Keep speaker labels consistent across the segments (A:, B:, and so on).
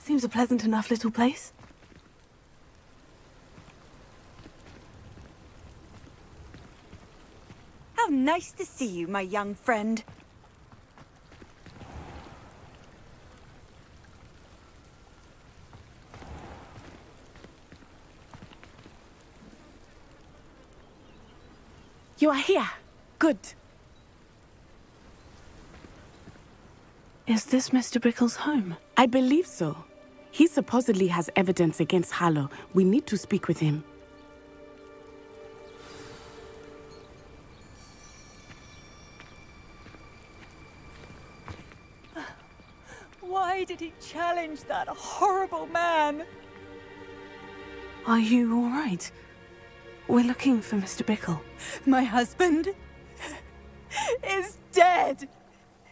A: Seems a pleasant enough little place.
B: How nice to see you, my young friend.
C: You are here. Good.
A: Is this Mr. Bickle's home?
C: I believe so. He supposedly has evidence against Harlow. We need to speak with him.
B: Why did he challenge that horrible man?
A: Are you all right? We're looking for Mr. Bickle.
B: My husband is dead.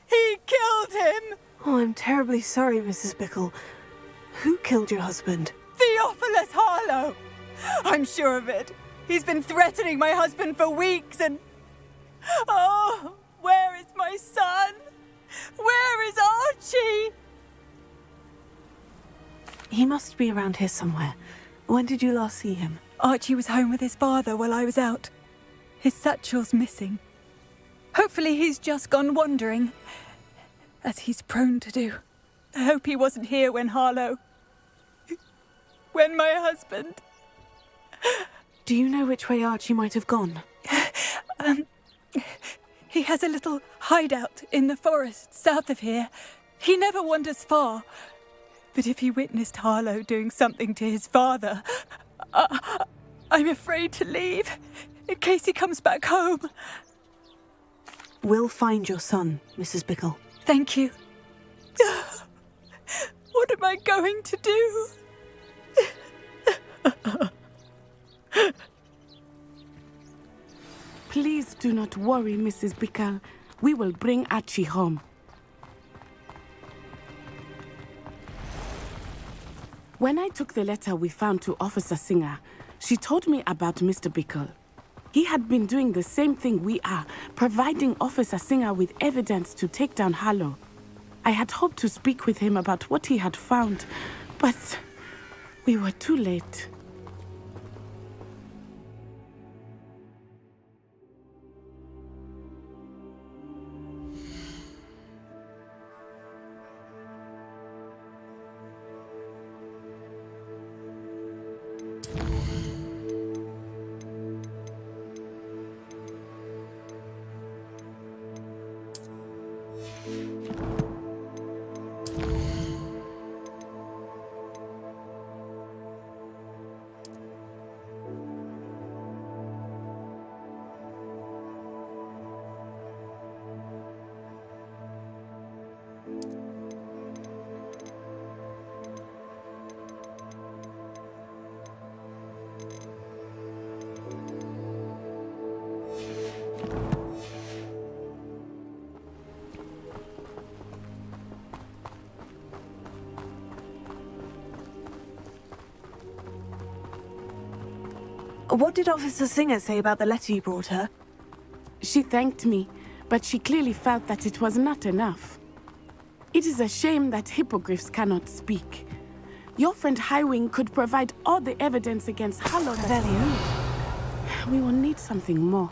B: He killed him.
A: Oh, I'm terribly sorry, Mrs. Bickle. Who killed your husband?
B: Theophilus Harlow. I'm sure of it. He's been threatening my husband for weeks and... Oh, where is my son? Where is Archie?
A: He must be around here somewhere. When did you last see him?
B: Archie was home with his father while I was out. His satchel's missing. Hopefully he's just gone wandering, as he's prone to do. I hope he wasn't here when Harlow... when my husband...
A: Do you know which way Archie might have gone?
B: He has a little hideout in the forest south of here. He never wanders far. But if he witnessed Harlow doing something to his father, I'm afraid to leave, in case he comes back home.
A: We'll find your son, Mrs. Bickle.
B: Thank you. What am I going to do?
C: Please do not worry, Mrs. Bickle. We will bring Archie home. When I took the letter we found to Officer Singer, she told me about Mr. Bickle. He had been doing the same thing we are, providing Officer Singer with evidence to take down Harlow. I had hoped to speak with him about what he had found, but we were too late.
A: What did Officer Singer say about the letter you brought her?
C: She thanked me, but she clearly felt that it was not enough. It is a shame that hippogriffs cannot speak. Your friend Highwing could provide all the evidence against Harlow that we need. We will need something more.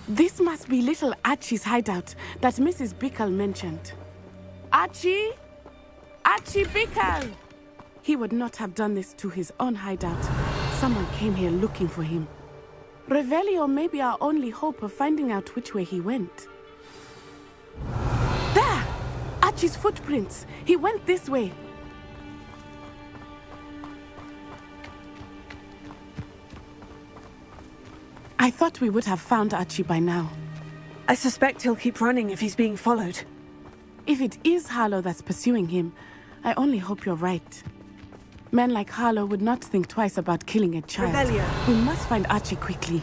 C: This must be little Archie's hideout that Mrs. Bickle mentioned. Archie? Archie Bickle! He would not have done this to his own hideout. Someone came here looking for him. Revelio may be our only hope of finding out which way he went. There! Archie's footprints. He went this way. I thought we would have found Archie by now.
A: I suspect he'll keep running if he's being followed.
C: If it is Harlow that's pursuing him, I only hope you're right. Men like Harlow would not think twice about killing a child.
A: Revelio.
C: We must find Archie quickly.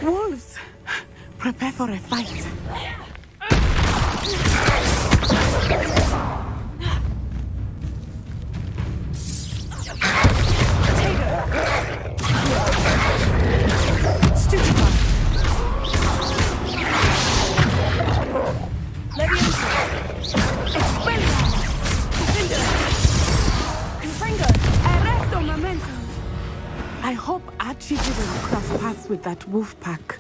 C: Wolves! Prepare for a fight. I hope Archie didn't cross paths with that wolf pack.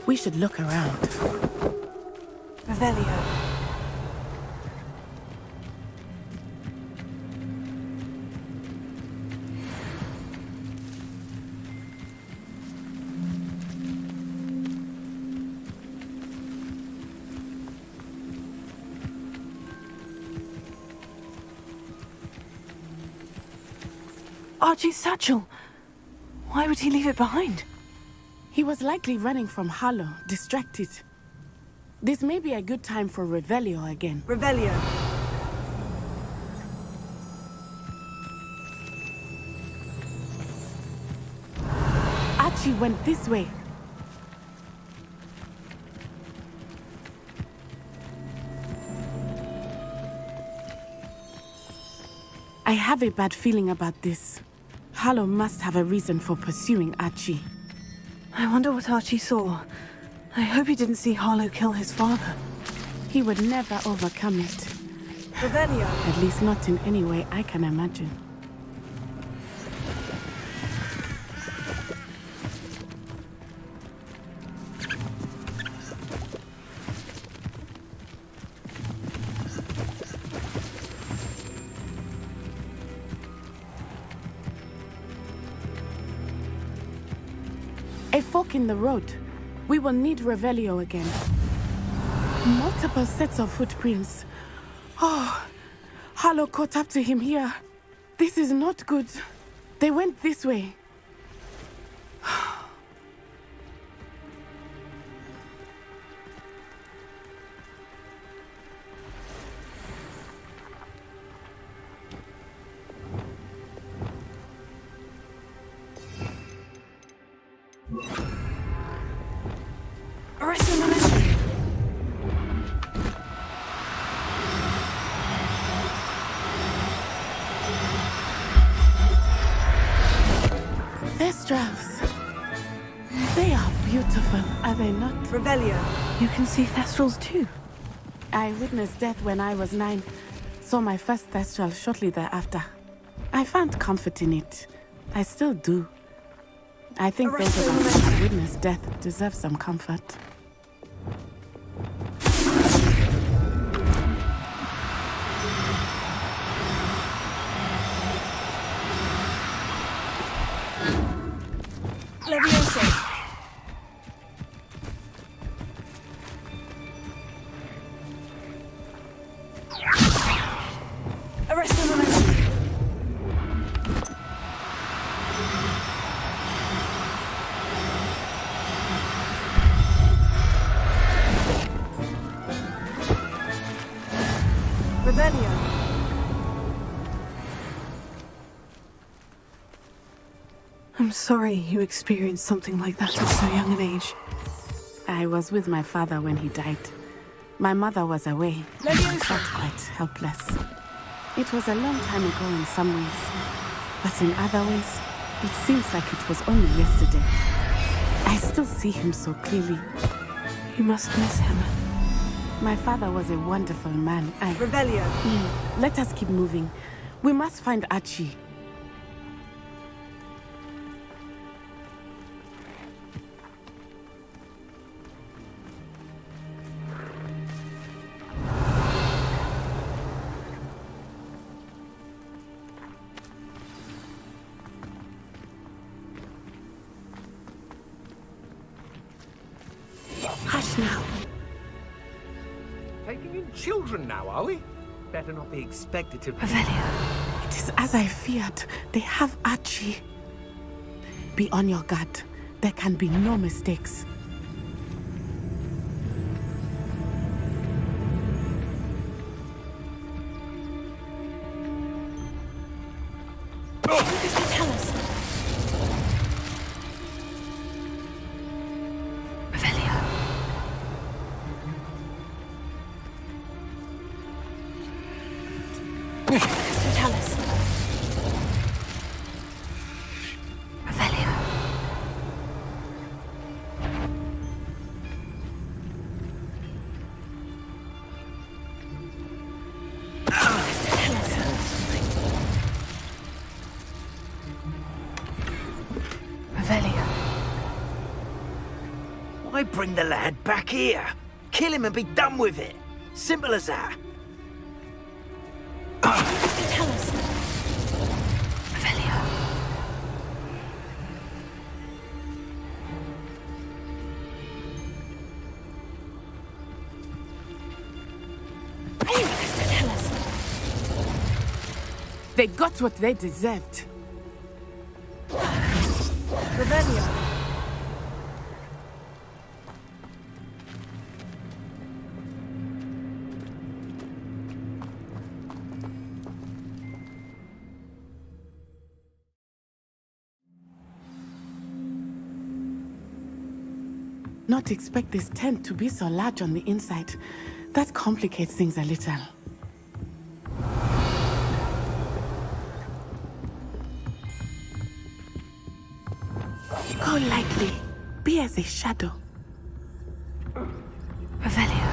C: We should look around.
B: Revelio.
A: Archie's satchel. Why would he leave it behind?
C: He was likely running from Harlow, distracted. This may be a good time for Revelio again.
B: Revelio.
C: Archie went this way. I have a bad feeling about this. Harlow must have a reason for pursuing Archie.
A: I wonder what Archie saw. I hope he didn't see Harlow kill his father.
C: He would never overcome it.
B: Revelio.
C: At least not in any way I can imagine. A fork in the road. We will need Revelio again. Multiple sets of footprints. Oh, Harlow caught up to him here. This is not good. They went this way.
A: Arrest him, Melissa.
C: Thestrals. They are beautiful, are they not?
B: Revelio.
A: You can see Thestrals too.
C: I witnessed death when I was 9. Saw my first Thestral shortly thereafter. I found comfort in it. I still do. I think those of us who have witnessed death deserve some comfort.
B: Leviosa. Arrest the momentum. Revelio.
A: I'm sorry you experienced something like that at so young an age.
C: I was with my father when he died. My mother was away. I felt quite helpless. It was a long time ago in some ways, but in other ways, it seems like it was only yesterday. I still see him so clearly.
A: You must miss him.
C: My father was a wonderful man.
B: Revelio.
C: Let us keep moving. We must find Archie. Hush now.
D: Taking in children now, are we? Better not be expected to...
A: Revelio.
C: It is as I feared. They have Archie. Be on your guard. There can be no mistakes.
A: What does he tell us?
D: Why bring the lad back here? Kill him and be done with it. Simple as that.
A: Tell us. Revelio. Tell us.
C: They got what they deserved.
B: Revelio.
C: Not expect this tent to be so large on the inside. That complicates things a little. Go lightly. Be as a shadow.
A: Revelio.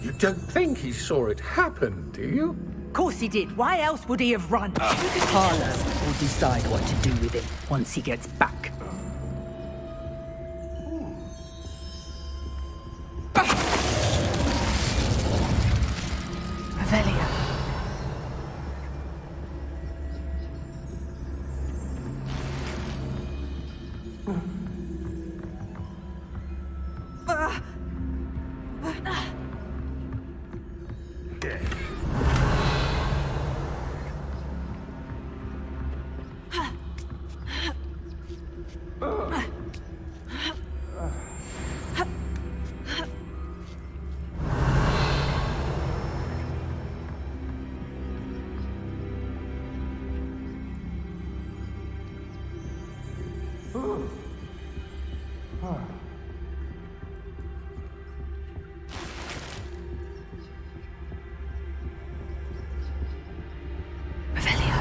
E: You don't think he saw it happen, do you?
F: Of course he did. Why else would he have run? Carlo will decide what to do with him once he gets back.
A: Revelio. Revelio.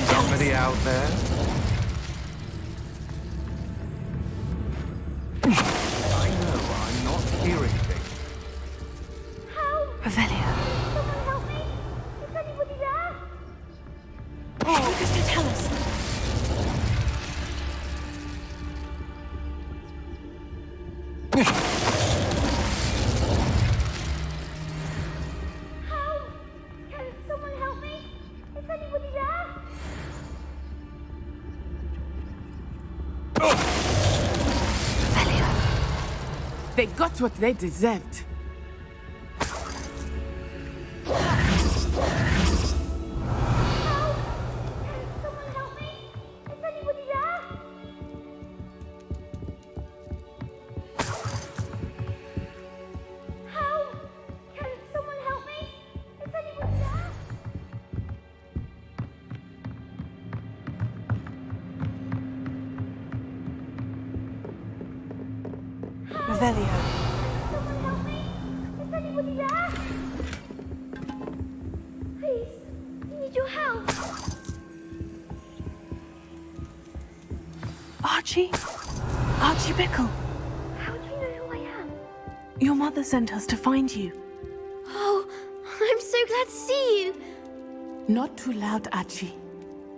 E: Somebody out there? I know, I'm not hearing things.
A: Revelio.
G: Someone help me! Is anybody there?
A: Augusta, tell us.
G: Help! Can someone help me? Is anybody there?
A: Revelio.
C: They got what they deserved.
G: Someone help me! Is anybody there? Help! Can someone help me? Is anybody there?
A: Revelio.
G: Someone help me! Is anybody there? Please, I need your help.
A: Archie? Archie Bickle.
G: How do you know who I am?
A: Your mother sent us to find you.
G: Oh, I'm so glad to see you.
C: Not too loud, Archie.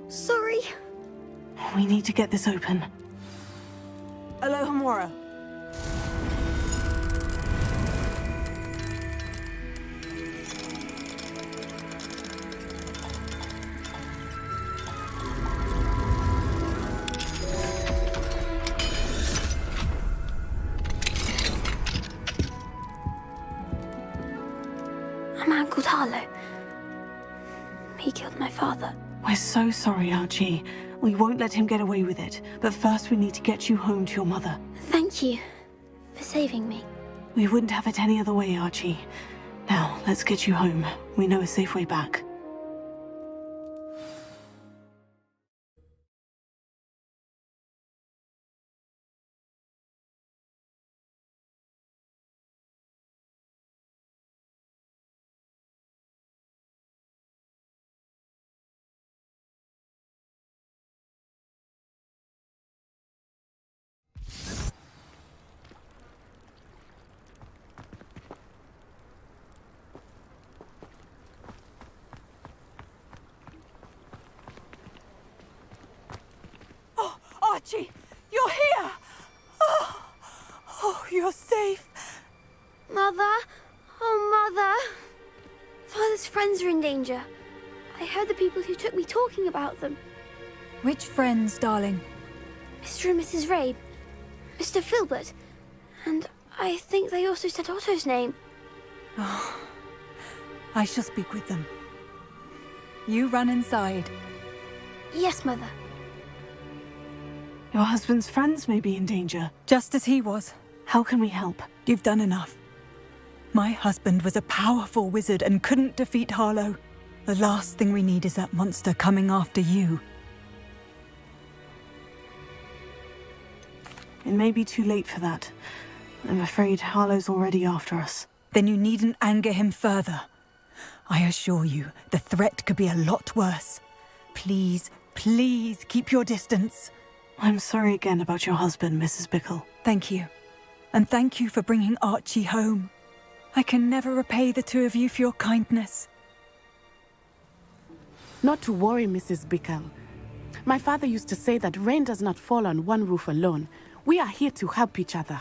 G: Sorry.
A: We need to get this open.
B: Alohomora.
G: A man called Harlow. He killed my father.
A: We're so sorry, Archie. We won't let him get away with it. But first we need to get you home to your mother.
G: Thank you for saving me.
A: We wouldn't have it any other way, Archie. Now, let's get you home. We know a safe way back.
B: Archie, you're here! Oh, you're safe.
G: Mother? Oh, Mother. Father's friends are in danger. I heard the people who took me talking about them.
B: Which friends, darling?
G: Mr. and Mrs. Rabe. Mr. Filbert. And I think they also said Otto's name.
B: Oh, I shall speak with them. You run inside.
G: Yes, Mother.
A: Your husband's friends may be in danger.
B: Just as he was.
A: How can we help?
B: You've done enough. My husband was a powerful wizard and couldn't defeat Harlow. The last thing we need is that monster coming after you.
A: It may be too late for that. I'm afraid Harlow's already after us.
B: Then you needn't anger him further. I assure you, the threat could be a lot worse. Please, please keep your distance.
A: I'm sorry again about your husband, Mrs. Bickle.
B: Thank you. And thank you for bringing Archie home. I can never repay the two of you for your kindness.
C: Not to worry, Mrs. Bickle. My father used to say that rain does not fall on one roof alone. We are here to help each other.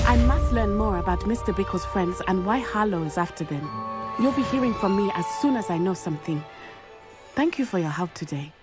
C: I must learn more about Mr. Bickle's friends and why Harlow is after them. You'll be hearing from me as soon as I know something. Thank you for your help today.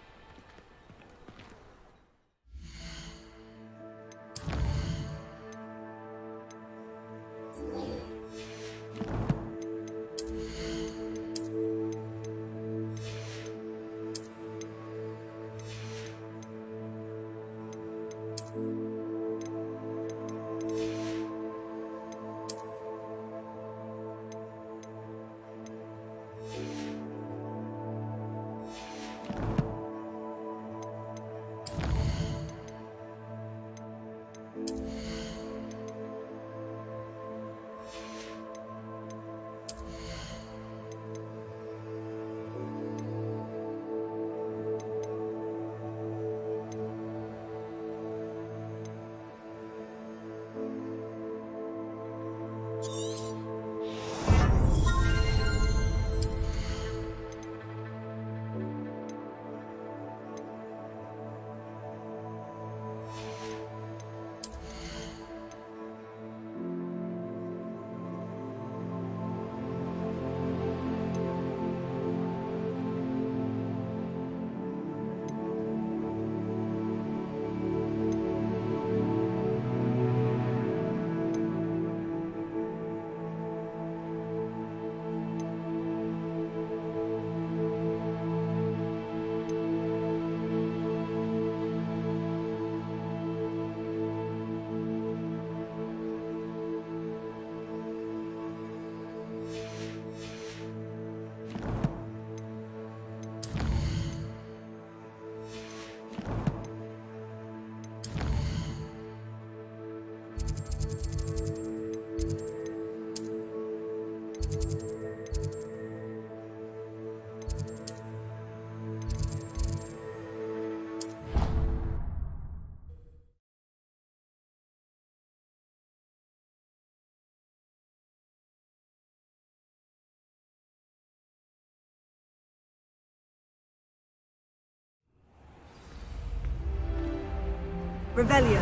B: Revelio.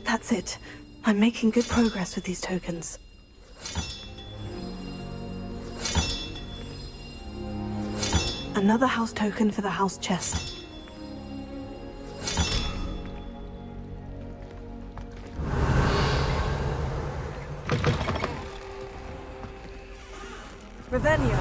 A: That's it. I'm making good progress with these tokens. Another house token for the house chest.
B: Revelio.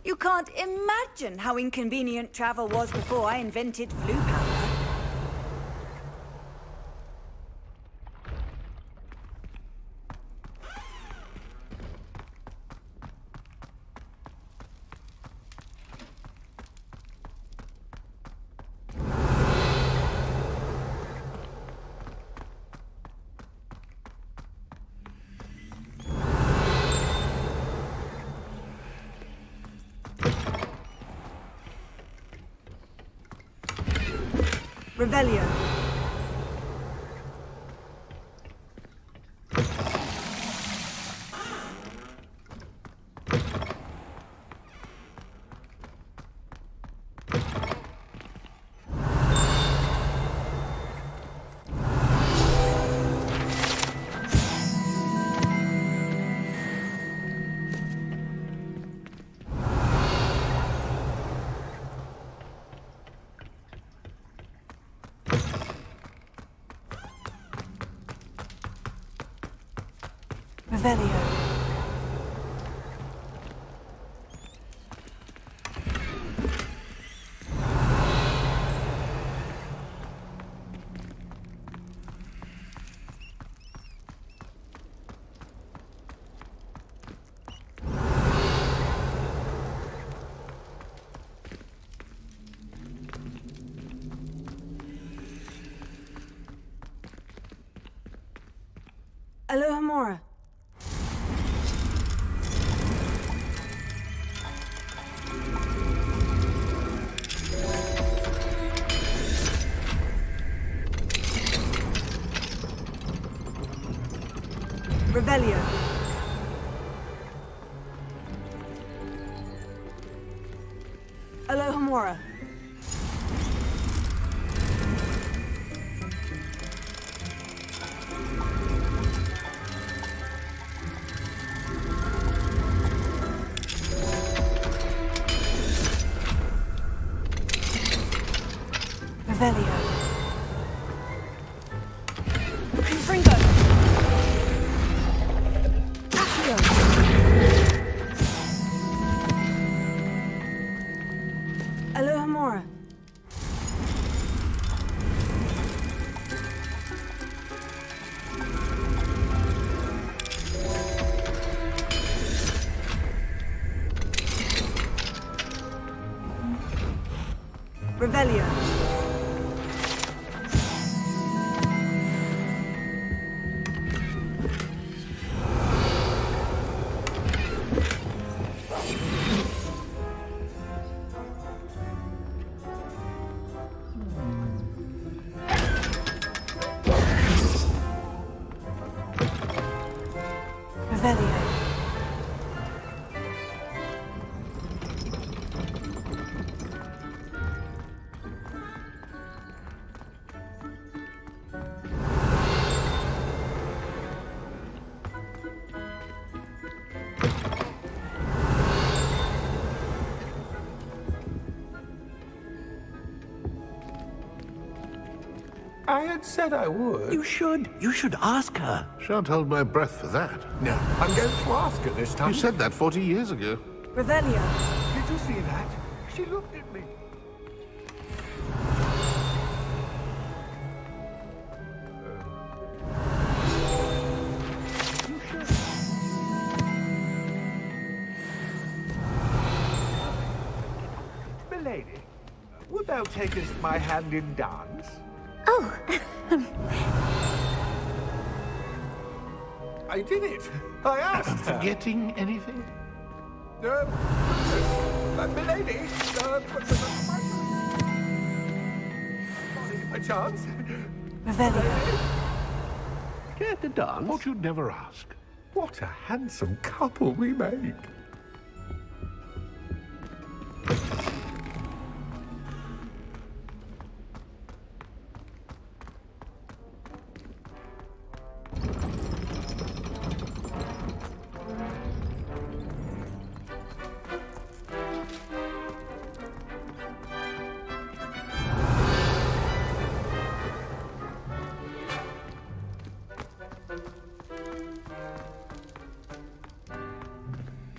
B: You can't imagine how inconvenient travel was before I invented flu powder. Revelio. Revelio. Alohomora. Revelio. Alohomora. Revelio. Confringo. Accio. Alohomora. Revelio. Revelio.
E: I had said I would.
D: You should. You should ask her.
H: Shan't hold my breath for that.
E: No, I'm going to ask her this time.
H: You said that 40 years ago.
B: Revelio.
E: Did you see that? She looked at me. You should. Milady, would thou takest my hand in dance?
G: Oh,
E: I did it. I asked her.
H: Forgetting anything?
E: Milady, a chance?
A: Revelio.
H: Care to dance? What you'd never ask. What a handsome couple we make.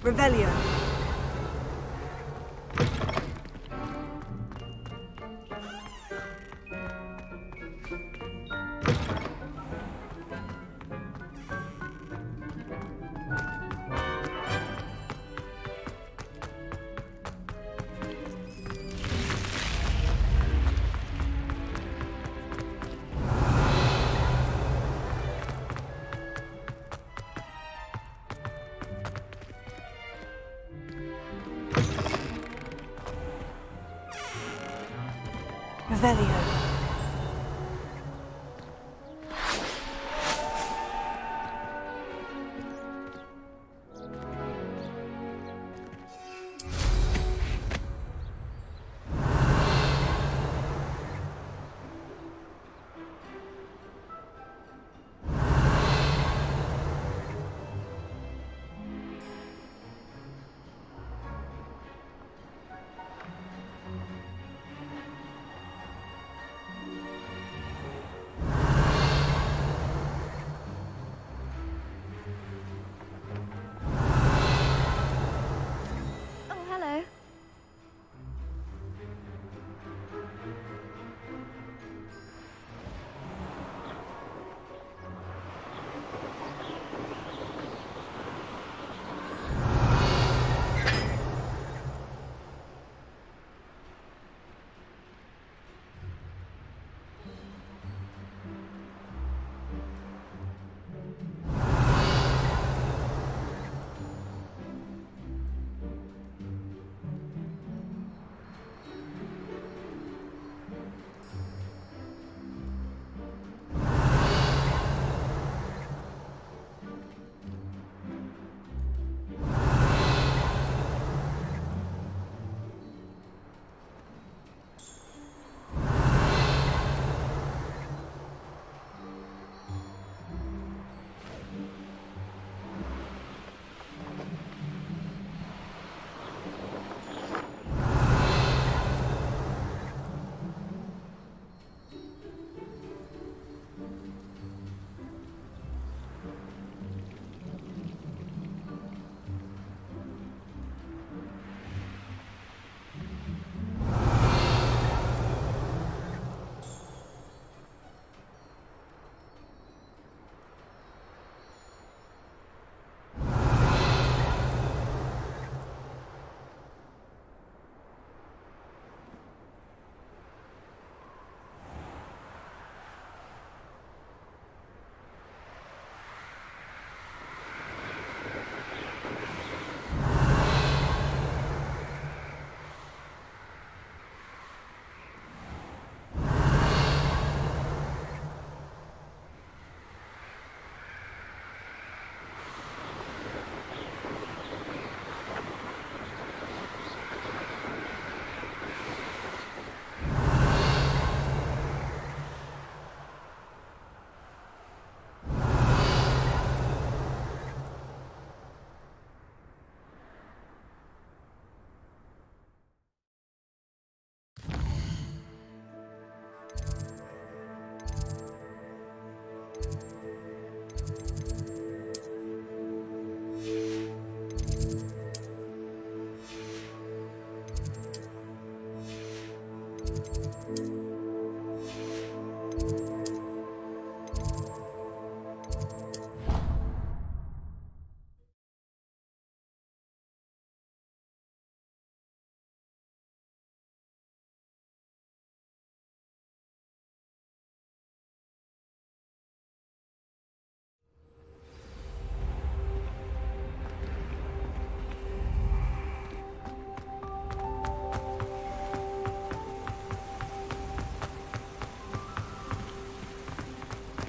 A: Revelio. Revelio.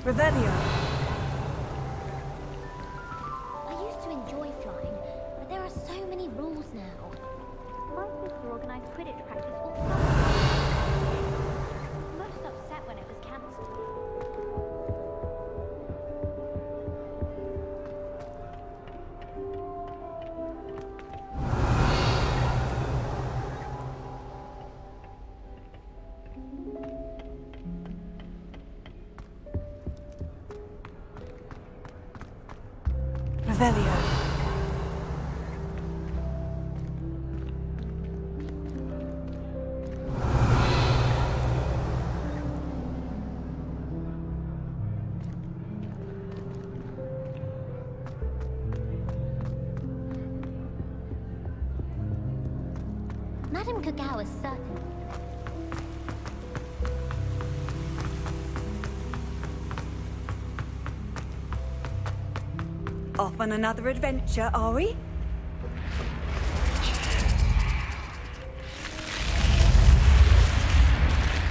B: Revelio.
G: I used to enjoy flying, but there are so many rules now. My sister organised Quidditch practice all summer. Most upset when it was cancelled.
A: Revelio.
G: Madame Kagao is certain.
B: Off on another adventure, are we?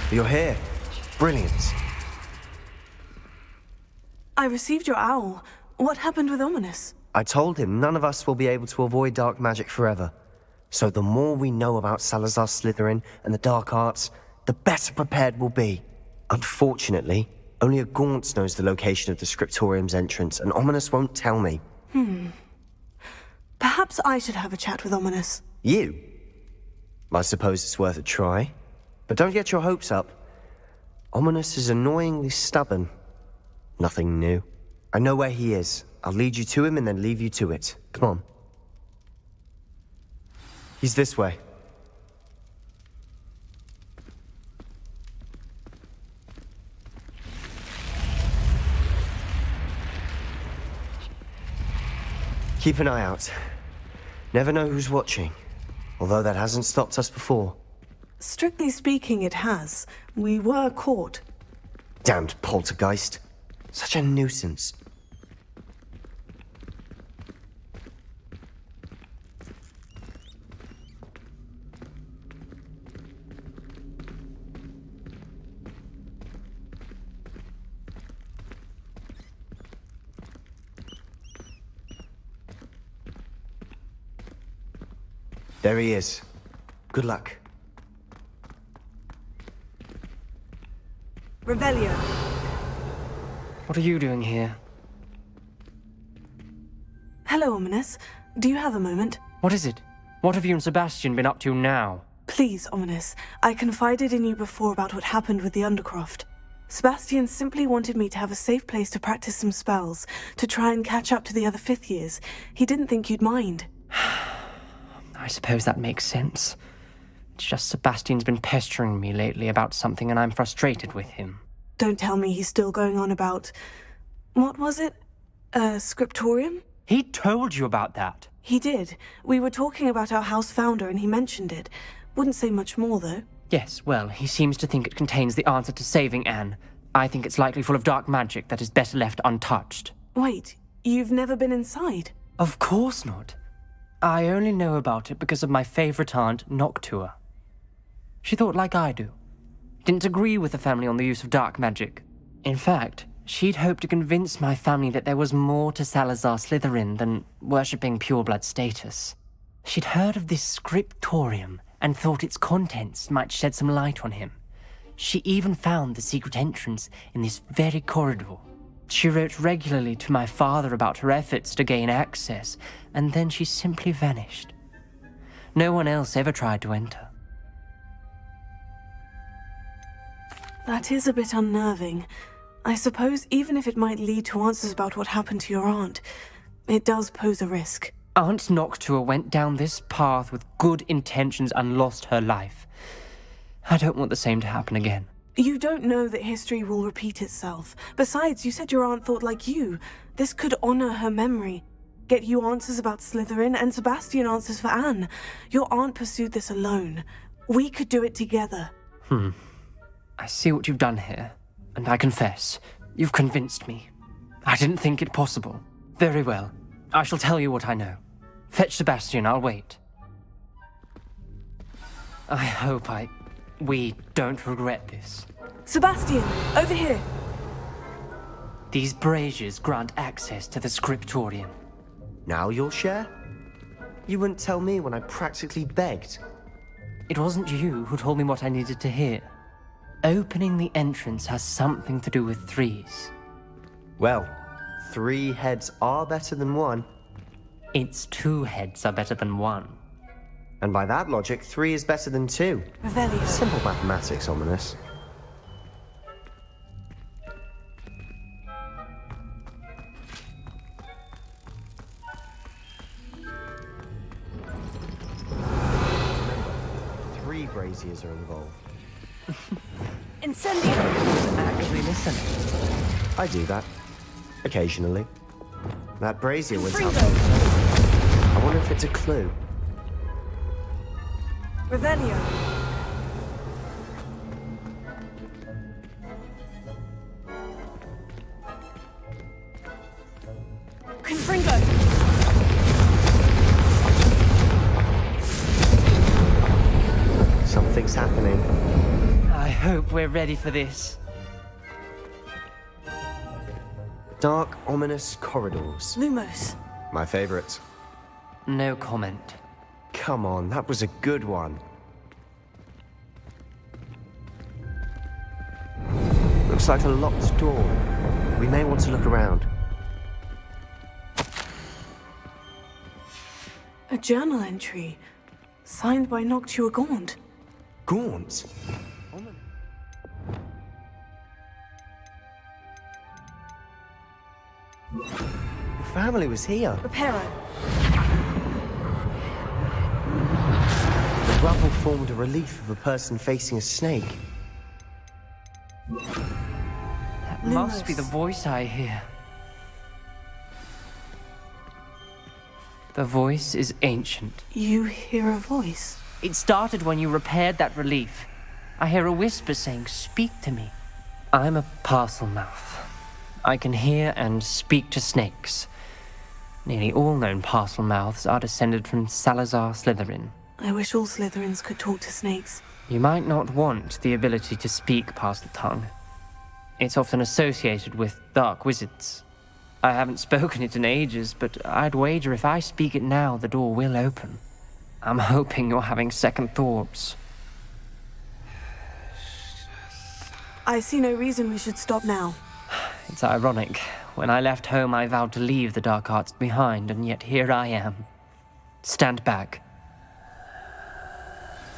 I: You're here. Brilliant.
A: I received your owl. What happened with Ominous?
I: I told him none of us will be able to avoid dark magic forever. So the more we know about Salazar Slytherin and the dark arts, the better prepared we'll be. Unfortunately, only a Gaunt knows the location of the Scriptorium's entrance, and Ominous won't tell me.
A: Perhaps I should have a chat with Ominous.
I: You? I suppose it's worth a try. But don't get your hopes up. Ominous is annoyingly stubborn. Nothing new. I know where he is. I'll lead you to him and then leave you to it. Come on. He's this way. Keep an eye out. Never know who's watching. Although that hasn't stopped us before.
A: Strictly speaking, it has. We were caught.
I: Damned poltergeist. Such a nuisance. There he is. Good luck.
B: Revelio.
J: What are you doing here?
A: Hello, Ominous. Do you have a moment?
J: What is it? What have you and Sebastian been up to now?
A: Please, Ominous. I confided in you before about what happened with the Undercroft. Sebastian simply wanted me to have a safe place to practice some spells, to try and catch up to the other fifth years. He didn't think you'd mind.
J: I suppose that makes sense. It's just Sebastian's been pestering me lately about something and I'm frustrated with him.
A: Don't tell me he's still going on about... What was it? Scriptorium?
J: He told you about that?
A: He did. We were talking about our house founder and he mentioned it. Wouldn't say much more, though.
J: Yes, well, he seems to think it contains the answer to saving Anne. I think it's likely full of dark magic that is better left untouched.
A: Wait, you've never been inside?
J: Of course not. I only know about it because of my favorite aunt, Noctua. She thought like I do. Didn't agree with the family on the use of dark magic. In fact, she'd hoped to convince my family that there was more to Salazar Slytherin than worshipping pureblood status. She'd heard of this scriptorium and thought its contents might shed some light on him. She even found the secret entrance in this very corridor. She wrote regularly to my father about her efforts to gain access, and then she simply vanished. No one else ever tried to enter.
A: That is a bit unnerving. I suppose even if it might lead to answers about what happened to your aunt, it does pose a risk.
J: Aunt Noctua went down this path with good intentions and lost her life. I don't want the same to happen again.
A: You don't know that history will repeat itself. Besides, you said your aunt thought like you. This could honor her memory. Get you answers about Slytherin and Sebastian answers for Anne. Your aunt pursued this alone. We could do it together.
J: I see what you've done here, and I confess, you've convinced me. I didn't think it possible. Very well. I shall tell you what I know. Fetch Sebastian, I'll wait. I hope we don't regret this.
A: Sebastian, over here.
J: These braziers grant access to the scriptorium.
I: Now you'll share? You wouldn't tell me when I practically begged.
J: It wasn't you who told me what I needed to hear. Opening the entrance has something to do with threes.
I: Well, 3 heads are better than 1.
J: It's 2 heads are better than 1.
I: And by that logic, 3 is better than 2.
A: Revelio.
I: Simple mathematics, Ominous. Remember, 3 braziers are involved.
B: Incendio!
J: Actually listen.
I: I do that. Occasionally. That brazier went out. I wonder if it's a clue.
A: Revelio. Confringo.
I: Something's happening.
J: I hope we're ready for this.
I: Dark, ominous corridors.
A: Lumos.
I: My favorite.
J: No comment.
I: Come on, that was a good one. Looks like a locked door. We may want to look around.
A: A journal entry. Signed by Noctua Gaunt.
I: Gaunt? The family was here.
A: Reparo.
I: The rubble formed a relief of a person facing a snake.
J: That must be the voice I hear. The voice is ancient.
A: You hear a voice?
J: It started when you repaired that relief. I hear a whisper saying, "Speak to me." I'm a parcel mouth. I can hear and speak to snakes. Nearly all known parcel mouths are descended from Salazar Slytherin.
A: I wish all Slytherins could talk to snakes.
J: You might not want the ability to speak parcel tongue. It's often associated with dark wizards. I haven't spoken it in ages, but I'd wager if I speak it now, the door will open. I'm hoping you're having second thoughts.
A: I see no reason we should stop now.
J: It's ironic. When I left home, I vowed to leave the dark arts behind, and yet here I am. Stand back.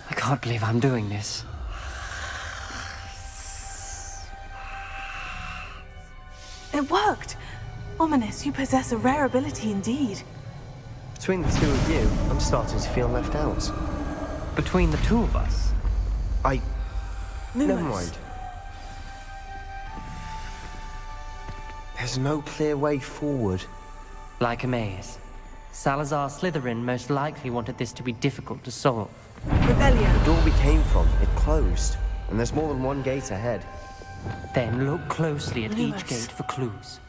J: I can't believe I'm doing this.
A: It worked! Ominous, you possess a rare ability indeed.
I: Between the 2 of you, I'm starting to feel left out.
J: Between the 2 of us?
I: Lumos. Never
A: Lumos.
I: mind. There's no clear way forward.
J: Like a maze. Salazar Slytherin most likely wanted this to be difficult to solve.
A: Revelio.
I: The door we came from, it closed. And there's more than one gate ahead.
J: Then look closely at each
A: Lumos.
J: gate for clues.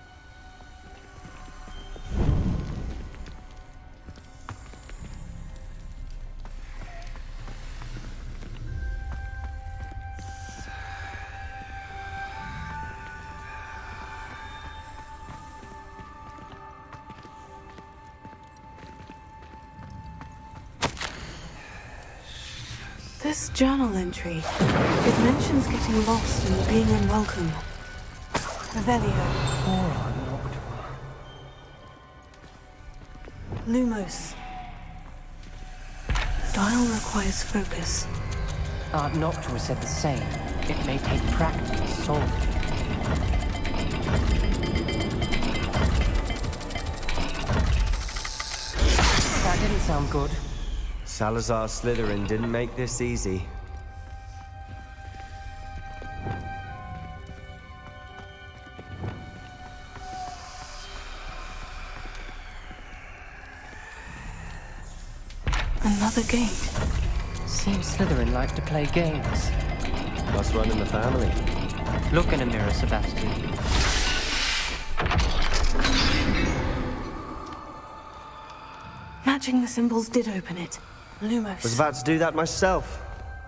A: This journal entry, it mentions getting lost and being unwelcome. Revelio. Lumos. Dial requires focus.
J: Aunt Noctua said the same. It may take practice to solve it. That didn't sound good.
I: Salazar Slytherin didn't make this easy.
A: Another gate.
J: Seems Slytherin like to play games.
I: Must run in the family.
J: Look in a mirror, Sebastian.
A: Matching the symbols did open it. Lumos.
I: Was about to do that myself,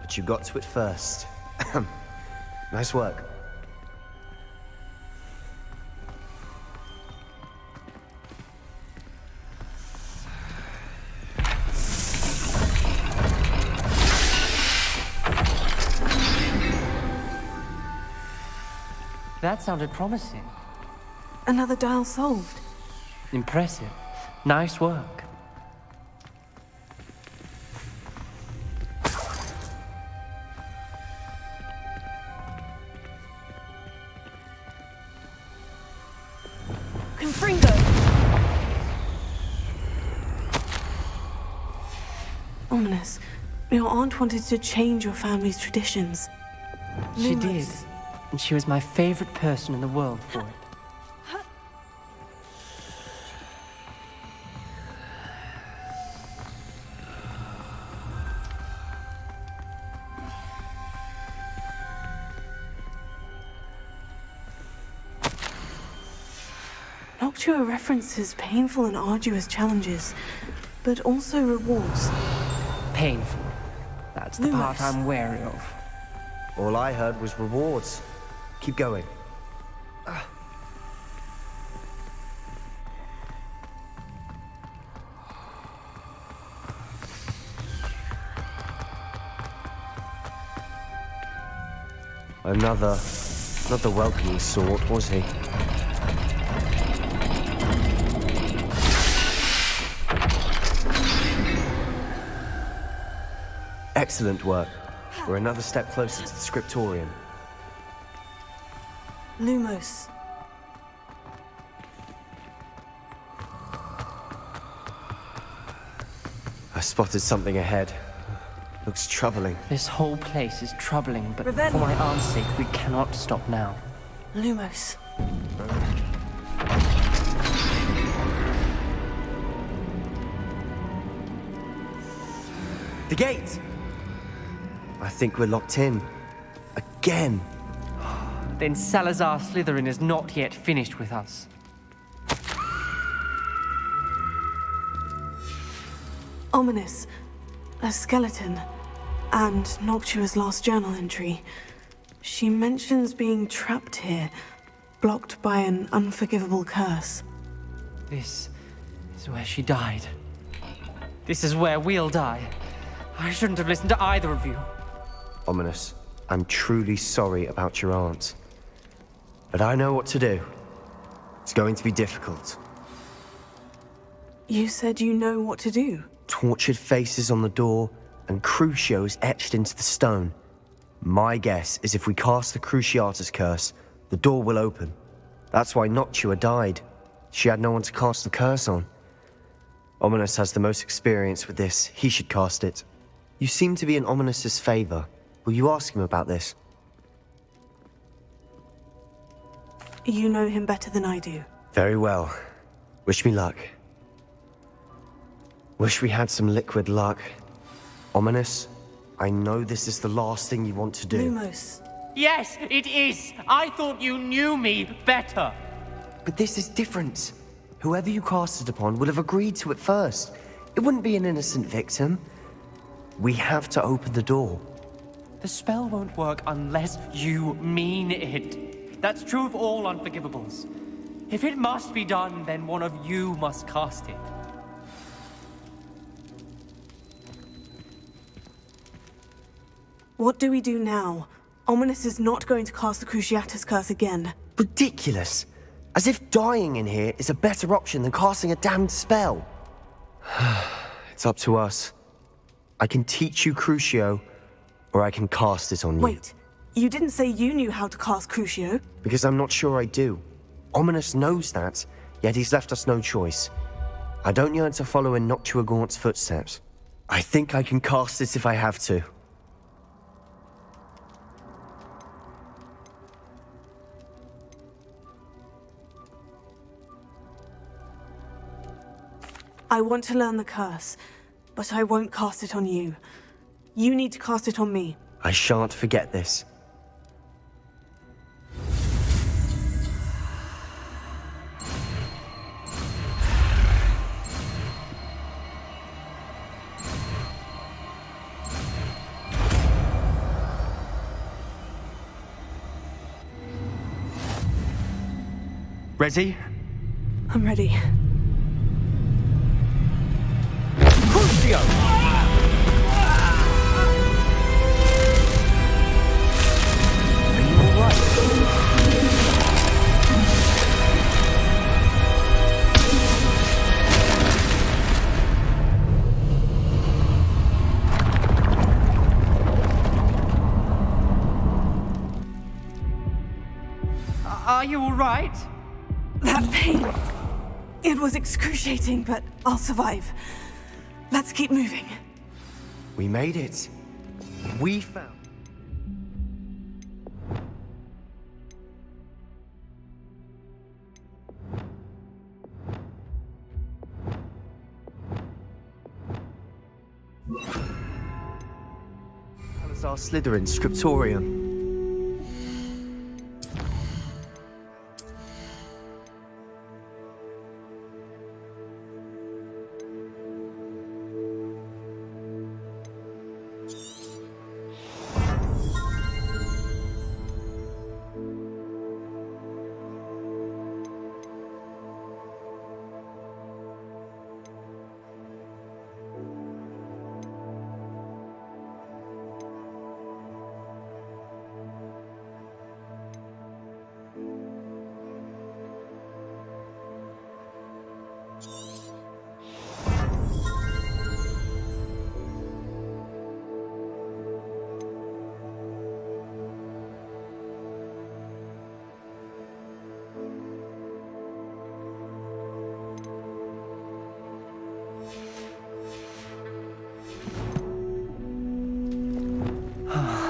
I: but you got to it first. Nice work.
J: That sounded promising.
A: Another dial solved.
J: Impressive. Nice work.
A: Confringo! Ominous. Your aunt wanted to change your family's traditions.
J: She did.
A: Lumos.
J: And she was my favorite person in the world for it.
A: Noctua references painful and arduous challenges, but also rewards.
J: Painful. That's the part
A: Lumos.
J: I'm wary of.
I: All I heard was rewards. Keep going. Not the welcoming sort, was he? Excellent work. We're another step closer to the scriptorium.
A: Lumos.
I: I spotted something ahead. Looks troubling.
J: This whole place is troubling, but
A: Revelio.
J: for my aunt's sake, we cannot stop now.
A: Lumos.
I: The gate! I think we're locked in. Again.
J: Then Salazar Slytherin is not yet finished with us.
A: Ominous. A skeleton. And Noctua's last journal entry. She mentions being trapped here, blocked by an unforgivable curse.
J: This is where she died. This is where we'll die. I shouldn't have listened to either of you.
I: Ominous, I'm truly sorry about your aunt. But I know what to do. It's going to be difficult.
A: You said you know what to do.
I: Tortured faces on the door, and Crucios etched into the stone. My guess is if we cast the Cruciatus curse, the door will open. That's why Noctua died. She had no one to cast the curse on. Ominous has the most experience with this. He should cast it. You seem to be in Ominous's favor. Will you ask him about this?
A: You know him better than I do.
I: Very well. Wish me luck. Wish we had some liquid luck. Ominous, I know this is the last thing you want to do.
A: Lumos.
J: Yes, it is! I thought you knew me better!
I: But this is different. Whoever you cast it upon would have agreed to it first. It wouldn't be an innocent victim. We have to open the door.
J: The spell won't work unless you mean it. That's true of all unforgivables. If it must be done, then one of you must cast it.
A: What do we do now? Ominous is not going to cast the Cruciatus curse again.
I: Ridiculous. As if dying in here is a better option than casting a damned spell. It's up to us. I can teach you Crucio, or I can cast it on you.
A: Wait, you didn't say you knew how to cast Crucio?
I: Because I'm not sure I do. Ominous knows that, yet he's left us no choice. I don't yearn to follow in Noctua Gaunt's footsteps. I think I can cast it if I have to.
A: I want to learn the curse, but I won't cast it on you. You need to cast it on me.
I: I shan't forget this. Ready?
A: I'm ready.
I: Crucio! Are you alright?
J: right?
A: That pain. It was excruciating, but I'll survive. Let's keep moving.
I: We made it. We found... Salazar Slytherin Scriptorium.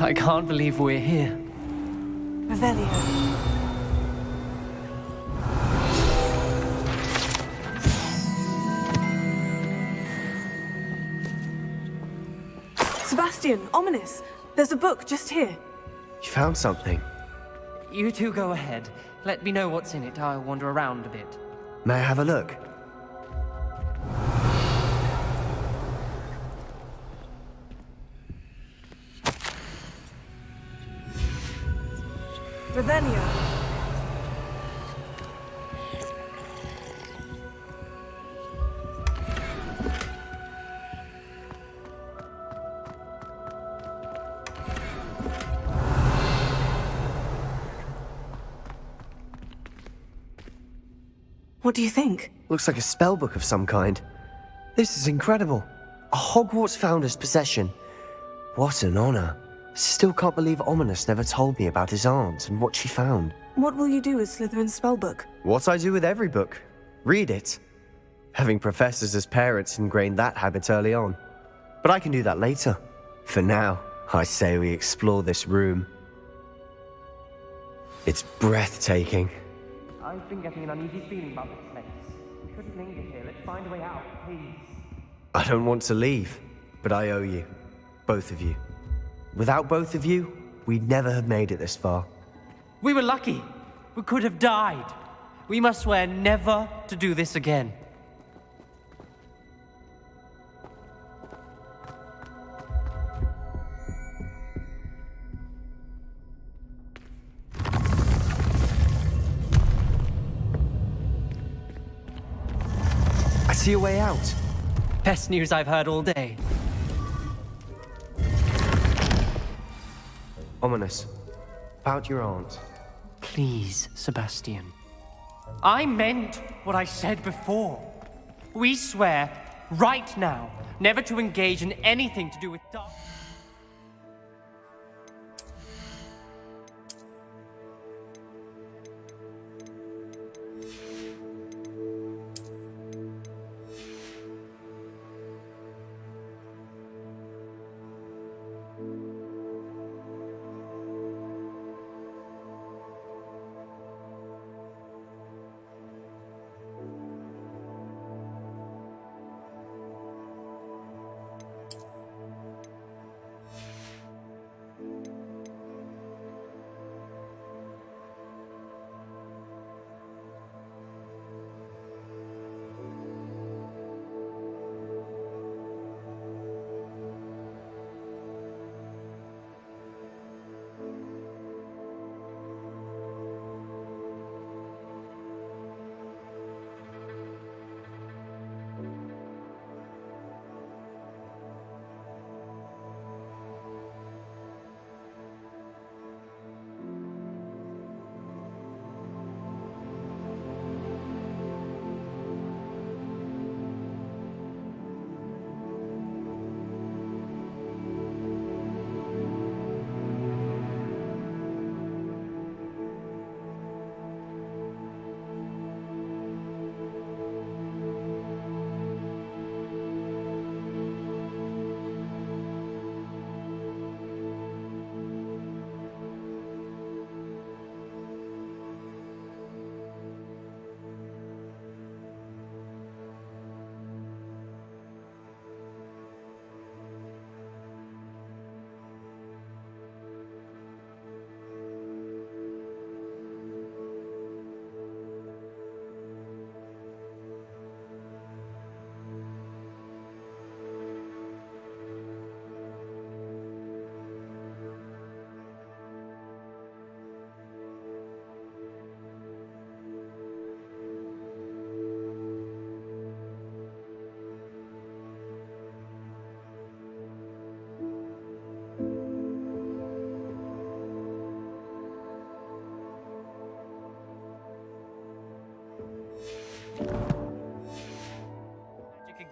J: I can't believe we're here.
A: Revelio. Sebastian, ominous. There's a book just here.
I: You found something.
J: You two go ahead. Let me know what's in it. I'll wander around a bit.
I: May I have a look?
A: Revelio. What do you think?
I: Looks like a spellbook of some kind. This is incredible. A Hogwarts founder's possession. What an honor. Still can't believe Ominous never told me about his aunt and what she found.
A: What will you do with Slytherin's spellbook?
I: What I do with every book. Read it. Having professors as parents ingrained that habit early on. But I can do that later. For now, I say we explore this room. It's breathtaking.
J: I've been getting an uneasy feeling about this place. We shouldn't linger here. Let's find a way out, please.
I: I don't want to leave, but I owe you. Both of you. Without both of you, we'd never have made it this far.
J: We were lucky. We could have died. We must swear never to do this again.
I: I see a way out.
J: Best news I've heard all day.
I: Ominous. About your aunt.
J: Please, Sebastian. I meant what I said before. We swear, right now, never to engage in anything to do with dark...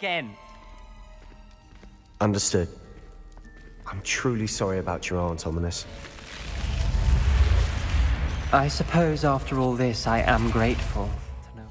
J: again.
I: Understood. I'm truly sorry about your aunt, Ominous.
J: I suppose after all this, I am grateful to know.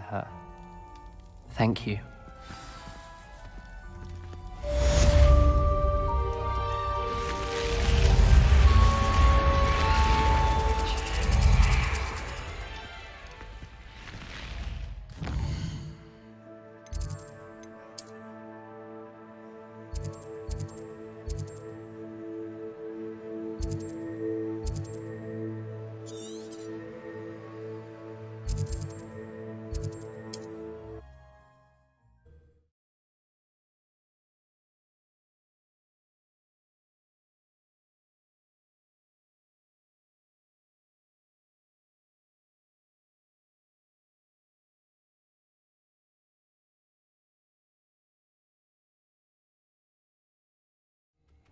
J: her. Thank you.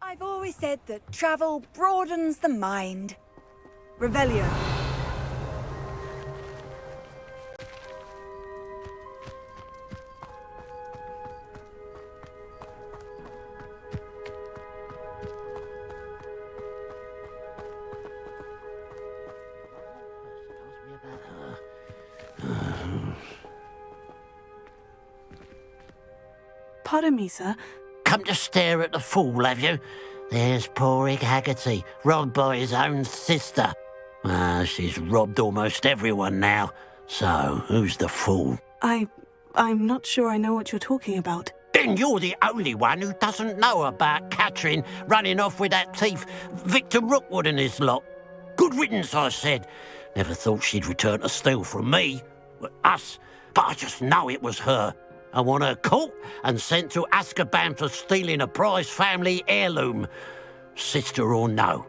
B: I've always said that travel broadens the mind. Revelio.
A: Pardon me, sir.
K: Come to stare at the fool, have you? There's poor Ig Haggerty, robbed by his own sister. She's robbed almost everyone now. So, who's the fool?
A: I'm not sure I know what you're talking about.
K: Then you're the only one who doesn't know about Catherine running off with that thief, Victor Rookwood and his lot. Good riddance, I said. Never thought she'd return to steal from me, us, but I just know it was her. I want her caught and sent to Azkaban for stealing a prize family heirloom, sister or no.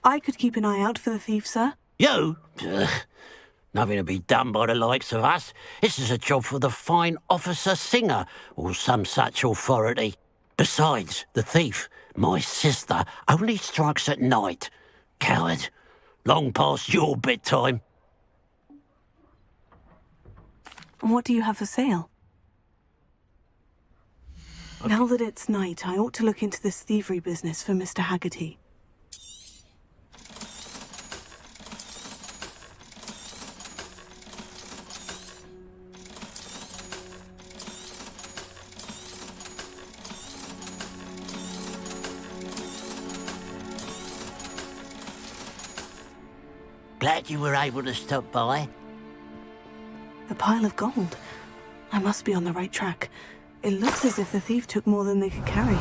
A: I could keep an eye out for the thief, sir.
K: You? Ugh. Nothing to be done by the likes of us. This is a job for the fine officer Singer, or some such authority. Besides, the thief, my sister, only strikes at night. Coward. Long past your bedtime.
A: What do you have for sale? Now that it's night, I ought to look into this thievery business for Mr. Haggerty.
K: Glad you were able to stop by.
A: The pile of gold. I must be on the right track. It looks as if the thief took more than they could carry.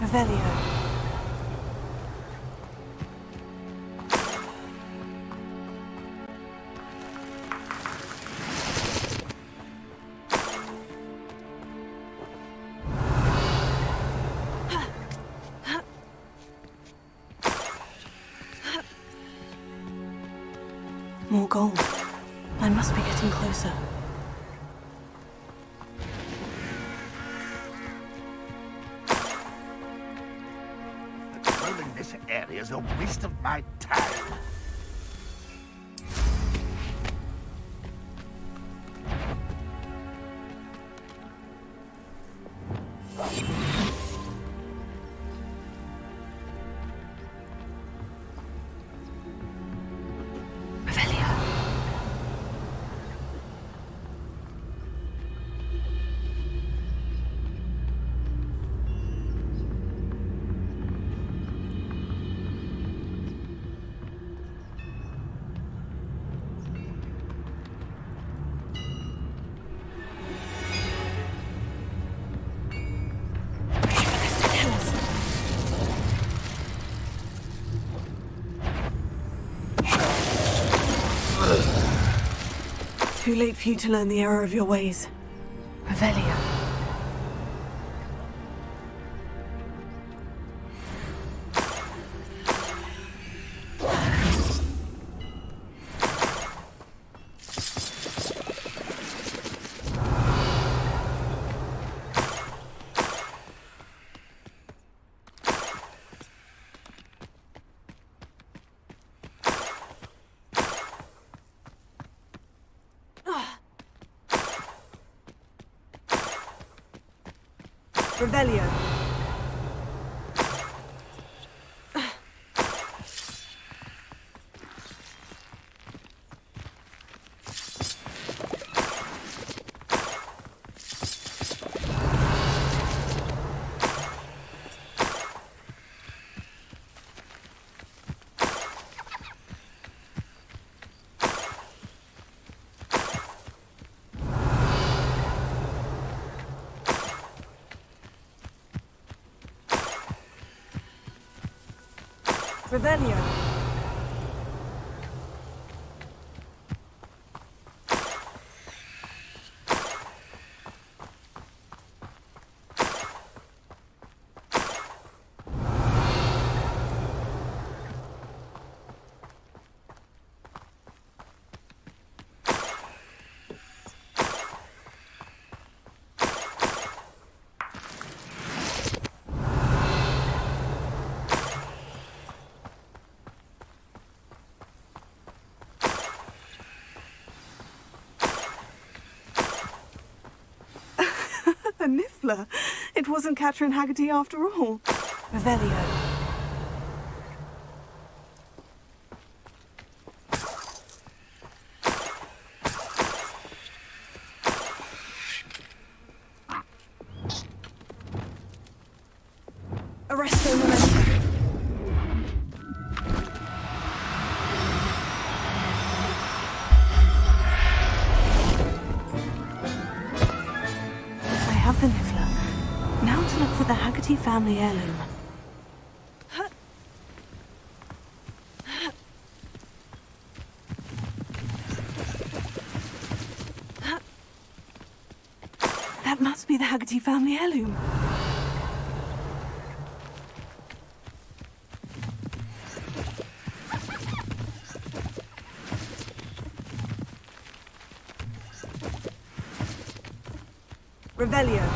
A: Revelio. More gold. I must be getting closer.
H: Patrolling this area is a waste of my time.
A: Too late for you to learn the error of your ways. Revelio. Revelio. Revelio. A niffler. It wasn't Catherine Haggerty after all. Revelio. Arresto Memento. The niffler. Now to look for the Haggerty family heirloom. must be the Haggerty family heirloom.
B: Revelio.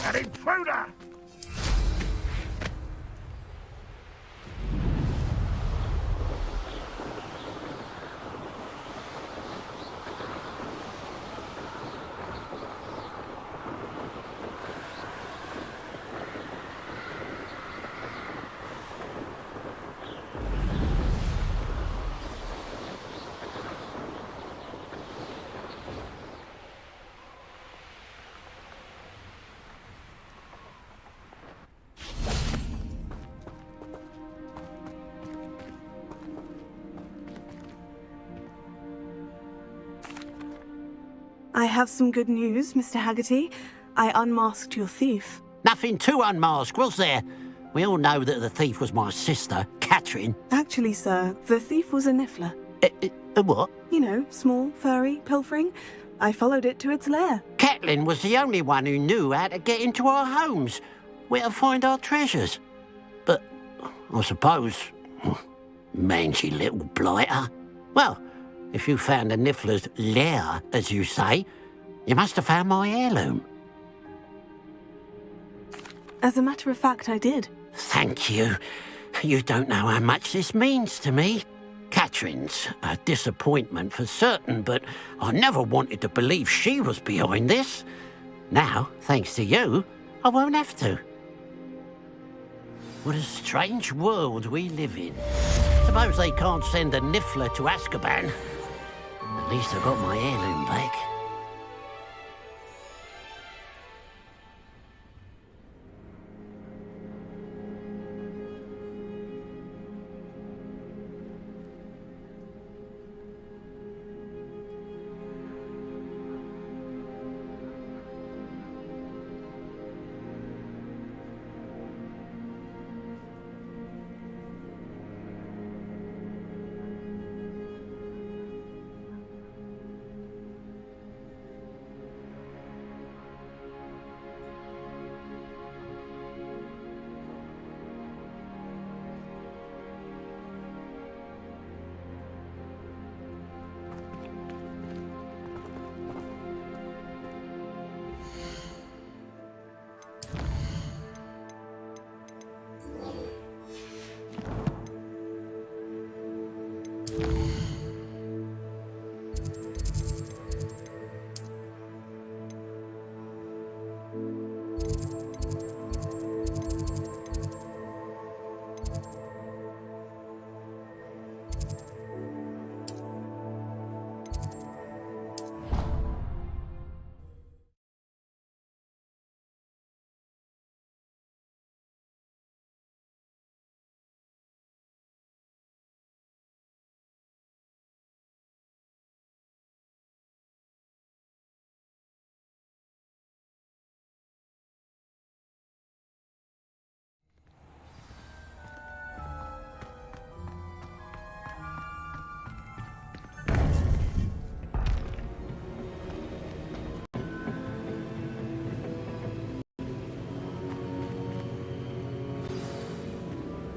H: An intruder!
A: I have some good news, Mr. Haggerty. I unmasked your thief.
K: Nothing to unmask, was there? We all know that the thief was my sister, Catherine.
A: Actually, sir, the thief was a niffler.
K: A what?
A: You know, small, furry, pilfering. I followed it to its lair.
K: Catelyn was the only one who knew how to get into our homes, where to find our treasures. But I suppose, mangy little blighter. Well, if you found the niffler's lair, as you say, you must have found my heirloom.
A: As a matter of fact, I did.
K: Thank you. You don't know how much this means to me. Catherine's a disappointment for certain, but I never wanted to believe she was behind this. Now, thanks to you, I won't have to. What a strange world we live in. Suppose they can't send a niffler to Azkaban. At least I got my heirloom back.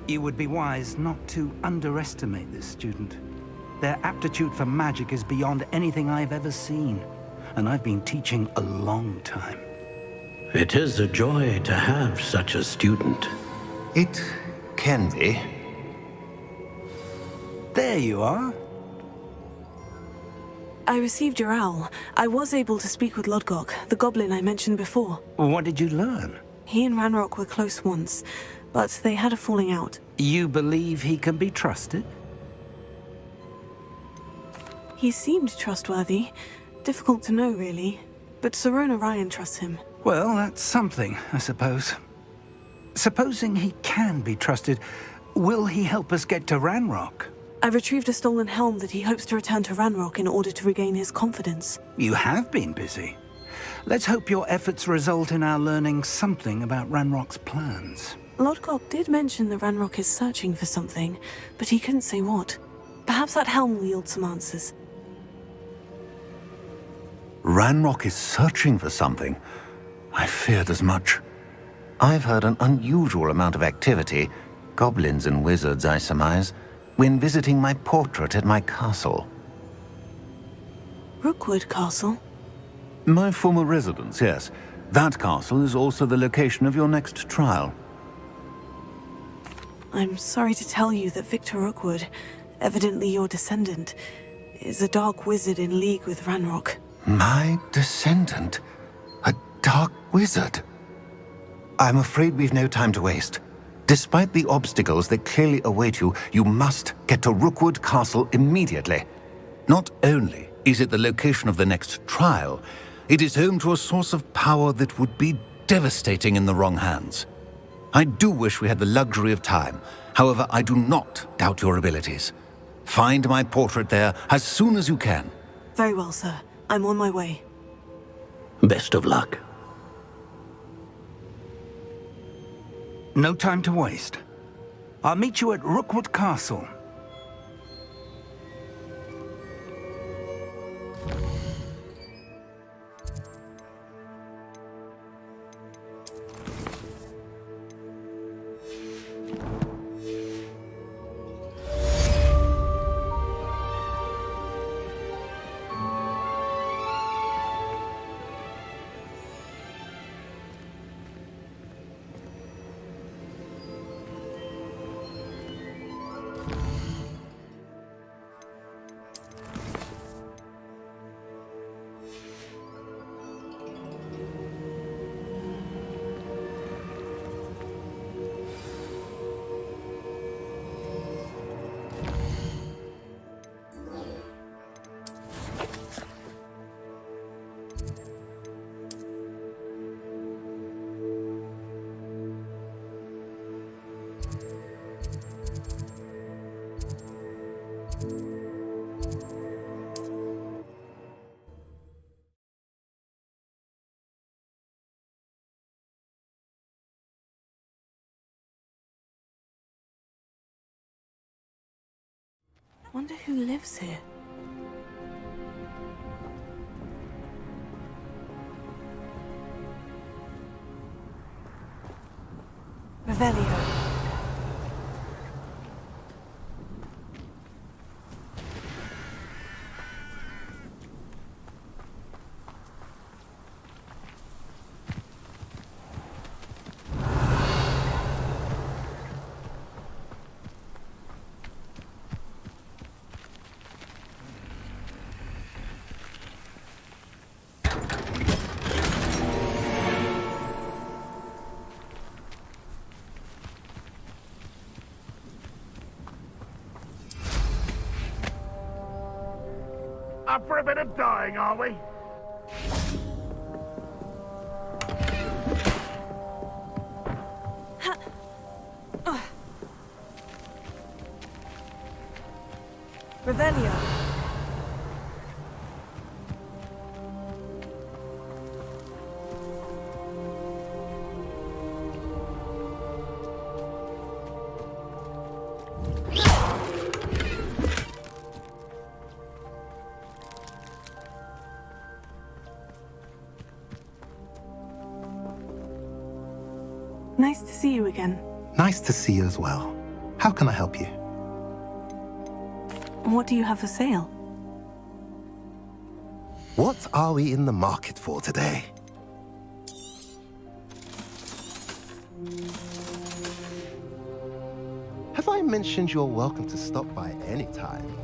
L: You would be wise not to underestimate this student. Their aptitude for magic is beyond anything I've ever seen, and I've been teaching a long time.
K: It is a joy to have such a student.
M: It can be.
L: There you are.
A: I received your owl. I was able to speak with Lodgok, the goblin I mentioned before.
L: What did you learn?
A: He and Ranrock were close once, but they had a falling out.
L: You believe he can be trusted?
A: He seemed trustworthy. Difficult to know, really. But Sirona Ryan trusts him.
L: Well, that's something, I suppose. Supposing he can be trusted, will he help us get to Ranrock?
A: I've retrieved a stolen helm that he hopes to return to Ranrock in order to regain his confidence.
L: You have been busy. Let's hope your efforts result in our learning something about Ranrock's plans.
A: Lodgok did mention that Ranrock is searching for something, but he couldn't say what. Perhaps that helm will yield some answers.
M: Ranrock is searching for something. I feared as much. I've heard an unusual amount of activity, goblins and wizards, I surmise, when visiting my portrait at my castle.
A: Rookwood Castle?
M: My former residence, yes. That castle is also the location of your next trial.
A: I'm sorry to tell you that Victor Rookwood, evidently your descendant, is a dark wizard in league with Ranrock.
M: My descendant? A dark wizard? I'm afraid we've no time to waste. Despite the obstacles that clearly await you, you must get to Rookwood Castle immediately. Not only is it the location of the next trial, it is home to a source of power that would be devastating in the wrong hands. I do wish we had the luxury of time. However, I do not doubt your abilities. Find my portrait there as soon as you can.
A: Very well, sir. I'm on my way.
K: Best of luck.
L: No time to waste. I'll meet you at Rookwood Castle.
A: Wonder who lives here. Revelio.
H: Up for a bit of dying, are we?
A: Revelio. Nice to see you again.
N: Nice to see you as well. How can I help you?
A: What do you have for sale?
N: What are we in the market for today? Have I mentioned you're welcome to stop by any time?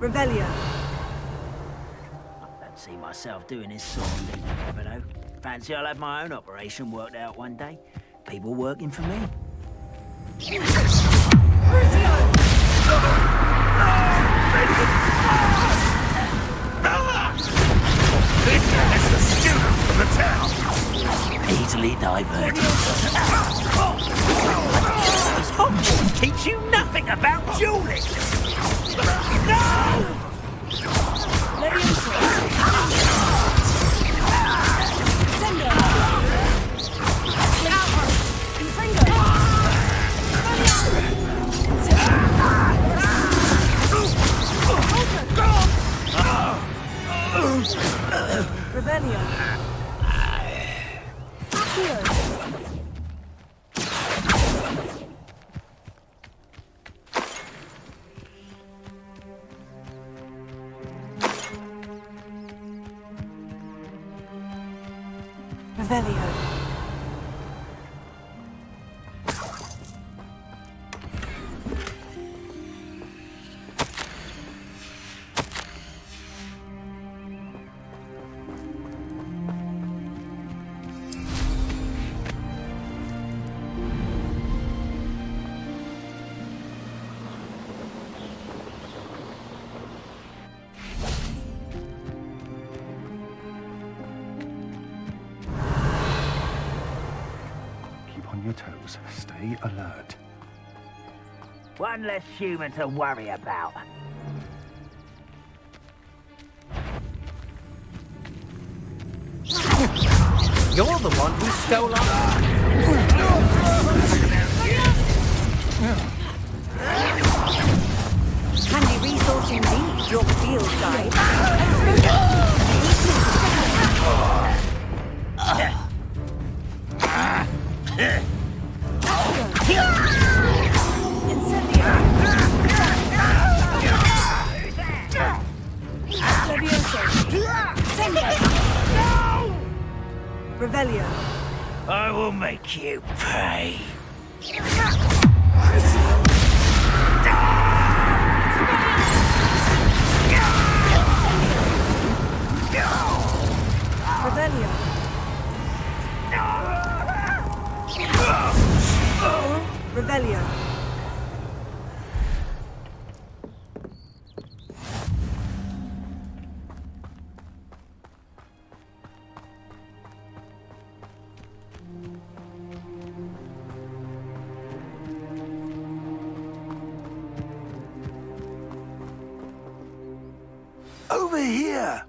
A: Revelio.
O: I don't see myself doing this sort of thing, Bebedo.
D: Fancy I'll have my own operation worked out one day. People working for me.
K: It's the student from the town. Easily diverted. Does Hogwarts teach you nothing about dueling? No!
A: Revelio. Revelio.
L: On your toes. Stay alert.
D: One less human to worry about.
I: You're the one who stole our...
O: Handy resource indeed, your field guide.
A: Revelio.
D: I will make you pay.
A: Revelio. Revelio.
L: Over here!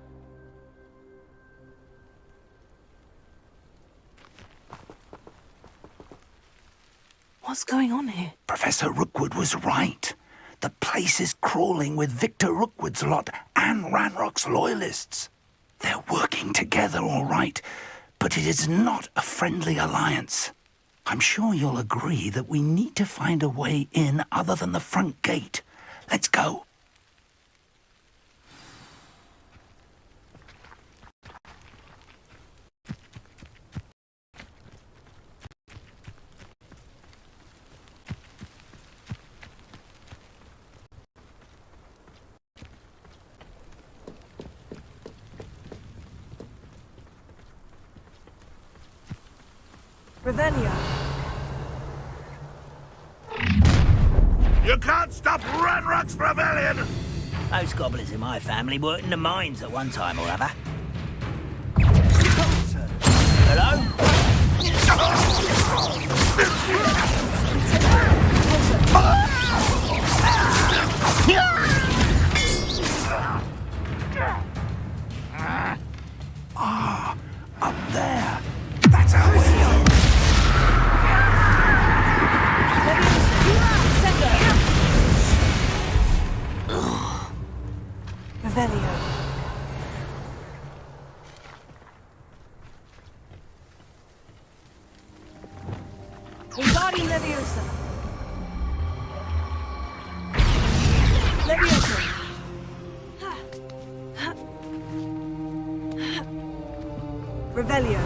A: What's going on here?
L: Professor Rookwood was right. The place is crawling with Victor Rookwood's lot and Ranrock's loyalists. They're working together, all right, but it is not a friendly alliance. I'm sure you'll agree that we need to find a way in other than the front gate. Let's go.
A: Revelio.
K: You can't stop Ranrock's rebellion!
D: Most goblins in my family worked in the mines at one time or other. Hello?
L: Ah, up there. That's our way.
A: Revelio. Wingardium Leviosa. Leviosa. Revelio.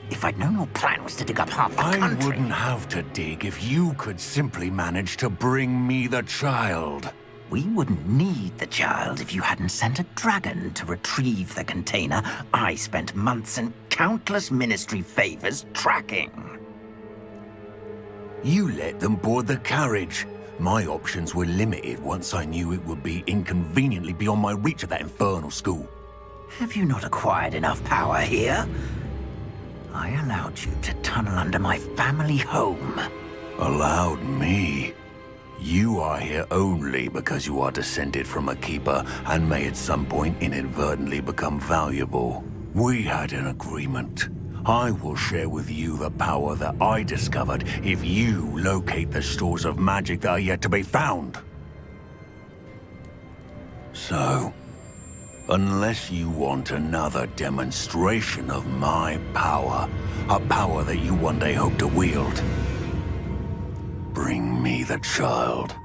K: If I'd known your plan was to dig up half the
M: I
K: country...
M: wouldn't have to dig if you could simply manage to bring me the child.
L: We wouldn't need the child if you hadn't sent a dragon to retrieve the container I spent months and countless ministry favors tracking.
P: You let them board the carriage. My options were limited once I knew it would be inconveniently beyond my reach at that infernal school.
L: Have you not acquired enough power here? I allowed you to tunnel under my family home.
P: Allowed me? You are here only because you are descended from a keeper and may at some point inadvertently become valuable. We had an agreement. I will share with you the power that I discovered if you locate the stores of magic that are yet to be found. So, unless you want another demonstration of my power, a power that you one day hope to wield, bring me the child.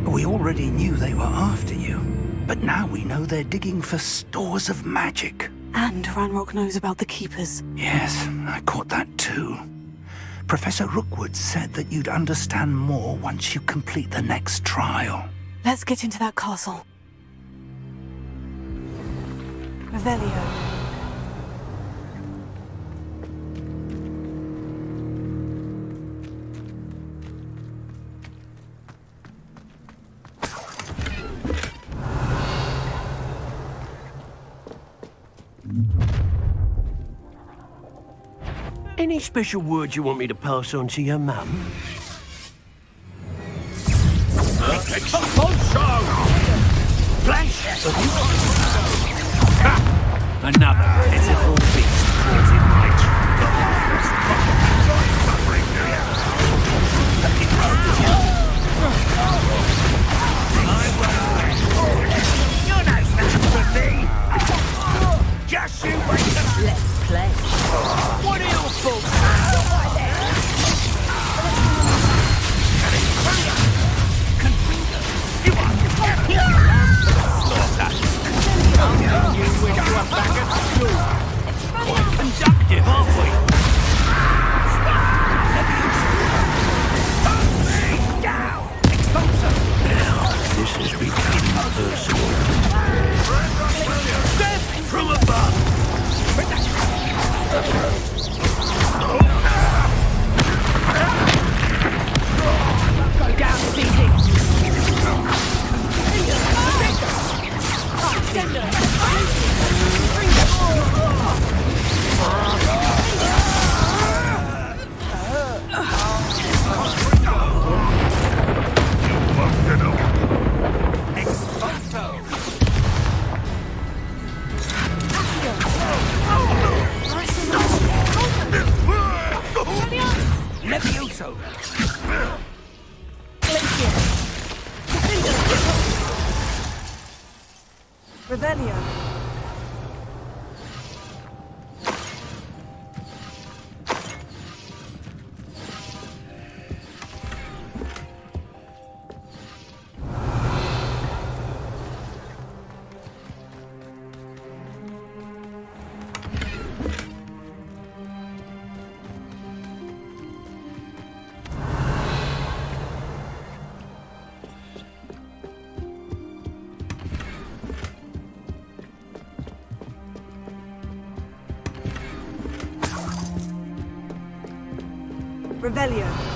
L: We already knew they were after you, but now we know they're digging for stores of magic.
A: And Ranrock knows about the Keepers.
L: Yes, I caught that too. Professor Rookwood said that you'd understand more once you complete the next trial.
A: Let's get into that castle. Revelio.
K: Any special words you want me to pass on to your mum?
D: Another pitiful beast caught in my You're no match for me! Just you wait!
F: Let's play.
D: What are your thoughts? Quite conductive, aren't we? Now, this is becoming personal. Step from above!
F: Go down, CD.
D: Levioso!
A: Revelio. Revelio.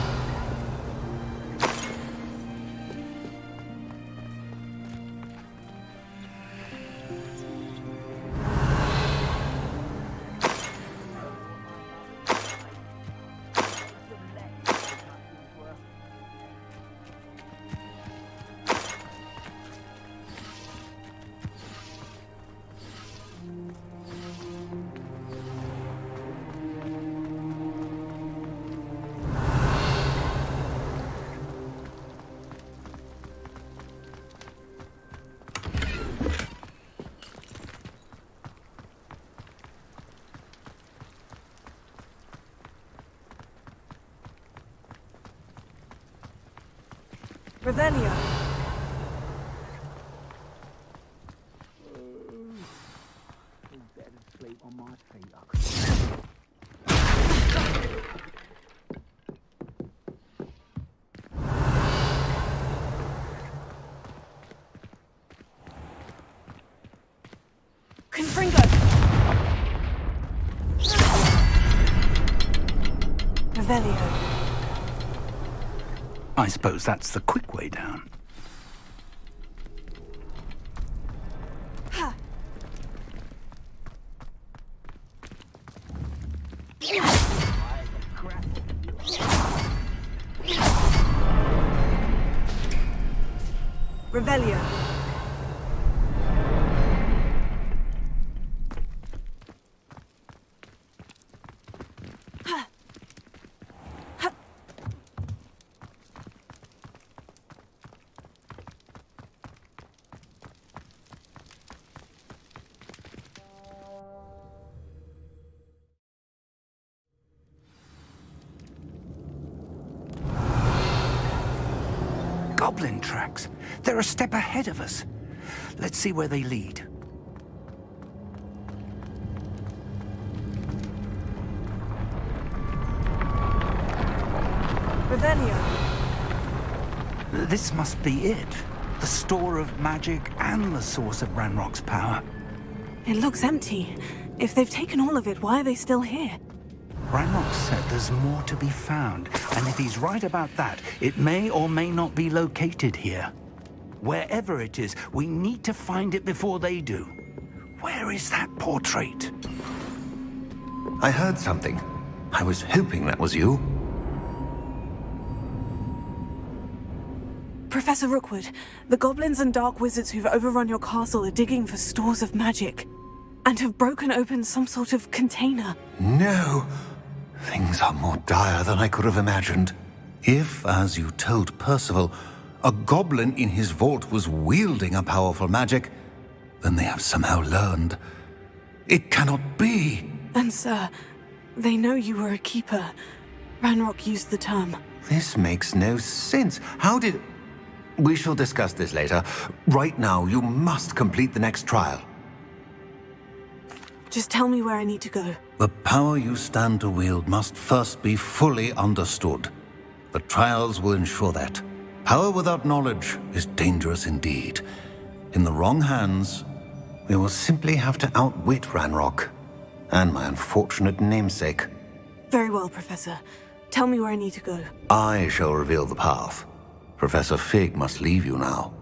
A: Revelio.
D: Better sleep on my
A: Revelio.
L: I suppose that's the quick way down.
A: Revelio.
L: Goblin tracks. They're a step ahead of us. Let's see where they lead.
A: Revelio.
L: This must be it. The store of magic and the source of Ranrock's power.
A: It looks empty. If they've taken all of it, why are they still here?
L: Ranrock said there's more to be found, and if he's right about that, it may or may not be located here. Wherever it is, we need to find it before they do. Where is that portrait?
M: I heard something. I was hoping that was you.
A: Professor Rookwood, the goblins and dark wizards who've overrun your castle are digging for stores of magic, and have broken open some sort of container.
M: No! Things are more dire than I could have imagined. If, as you told Percival, a goblin in his vault was wielding a powerful magic, then they have somehow learned. It cannot be!
A: And sir, they know you were a keeper. Ranrock used the term.
M: This makes no sense. How did... We shall discuss this later. Right now, you must complete the next trial.
A: Just tell me where I need to go.
M: The power you stand to wield must first be fully understood. The trials will ensure that. Power without knowledge is dangerous indeed. In the wrong hands, we will simply have to outwit Ranrock and my unfortunate namesake.
A: Very well, Professor. Tell me where I need to go.
M: I shall reveal the path. Professor Fig must leave you now.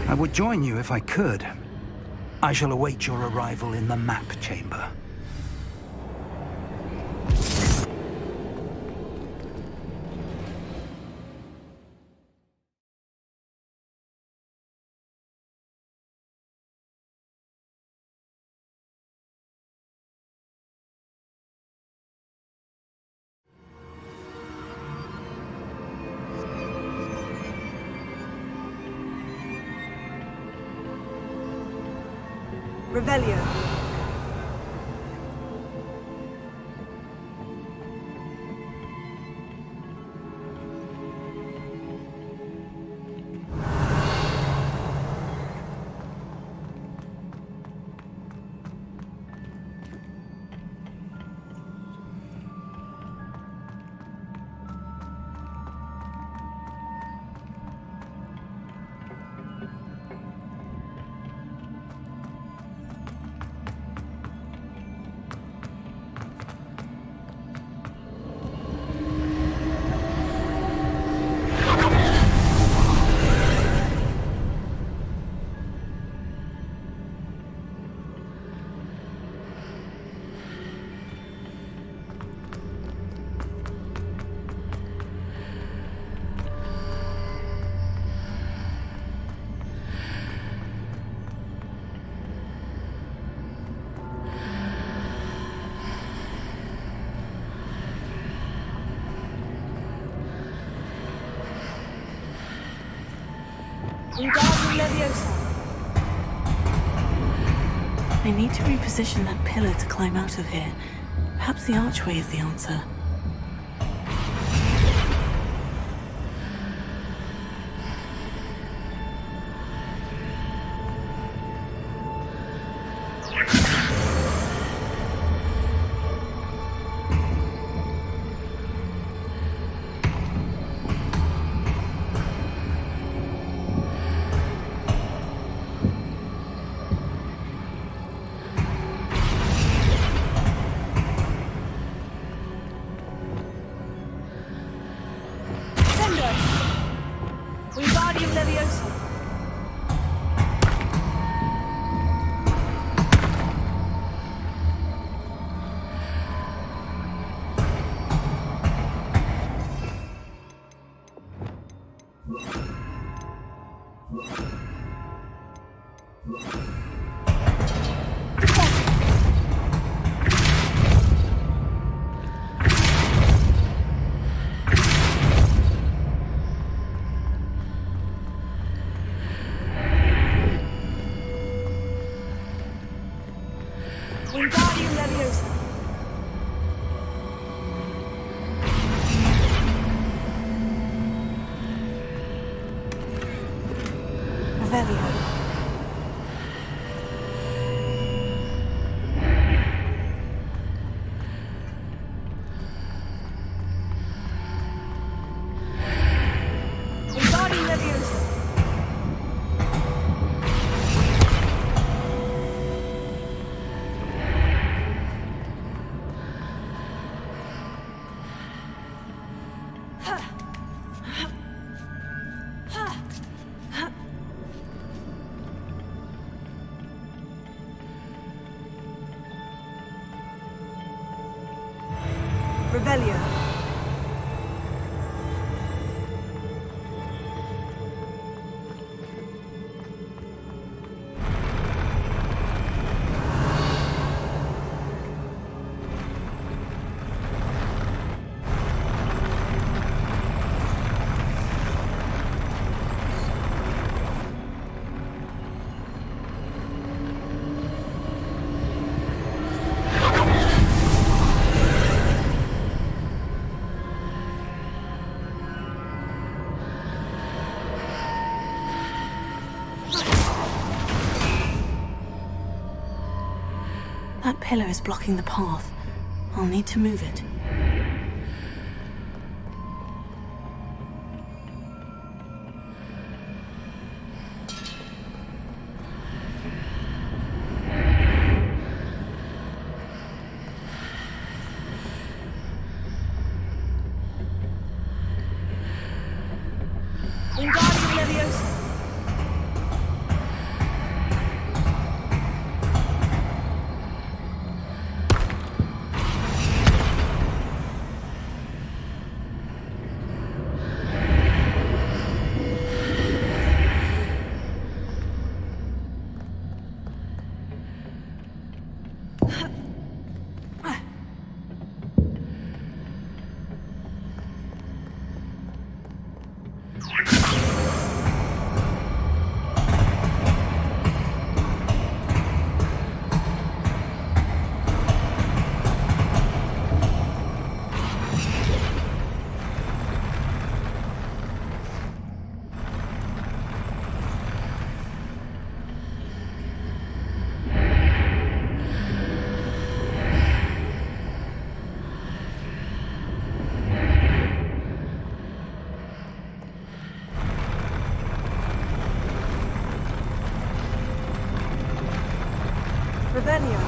L: I would join you if I could. I shall await your arrival in the map chamber.
A: Revelio. Wingardium Leviosa. I need to reposition that pillar to climb out of here. Perhaps the archway is the answer. Wingardium Leviosa. Wingardium Leviosa. Revelio. Wingardium Leviosa. Revelio. That pillar is blocking the path. I'll need to move it. Wingardium Leviosa. Revelio.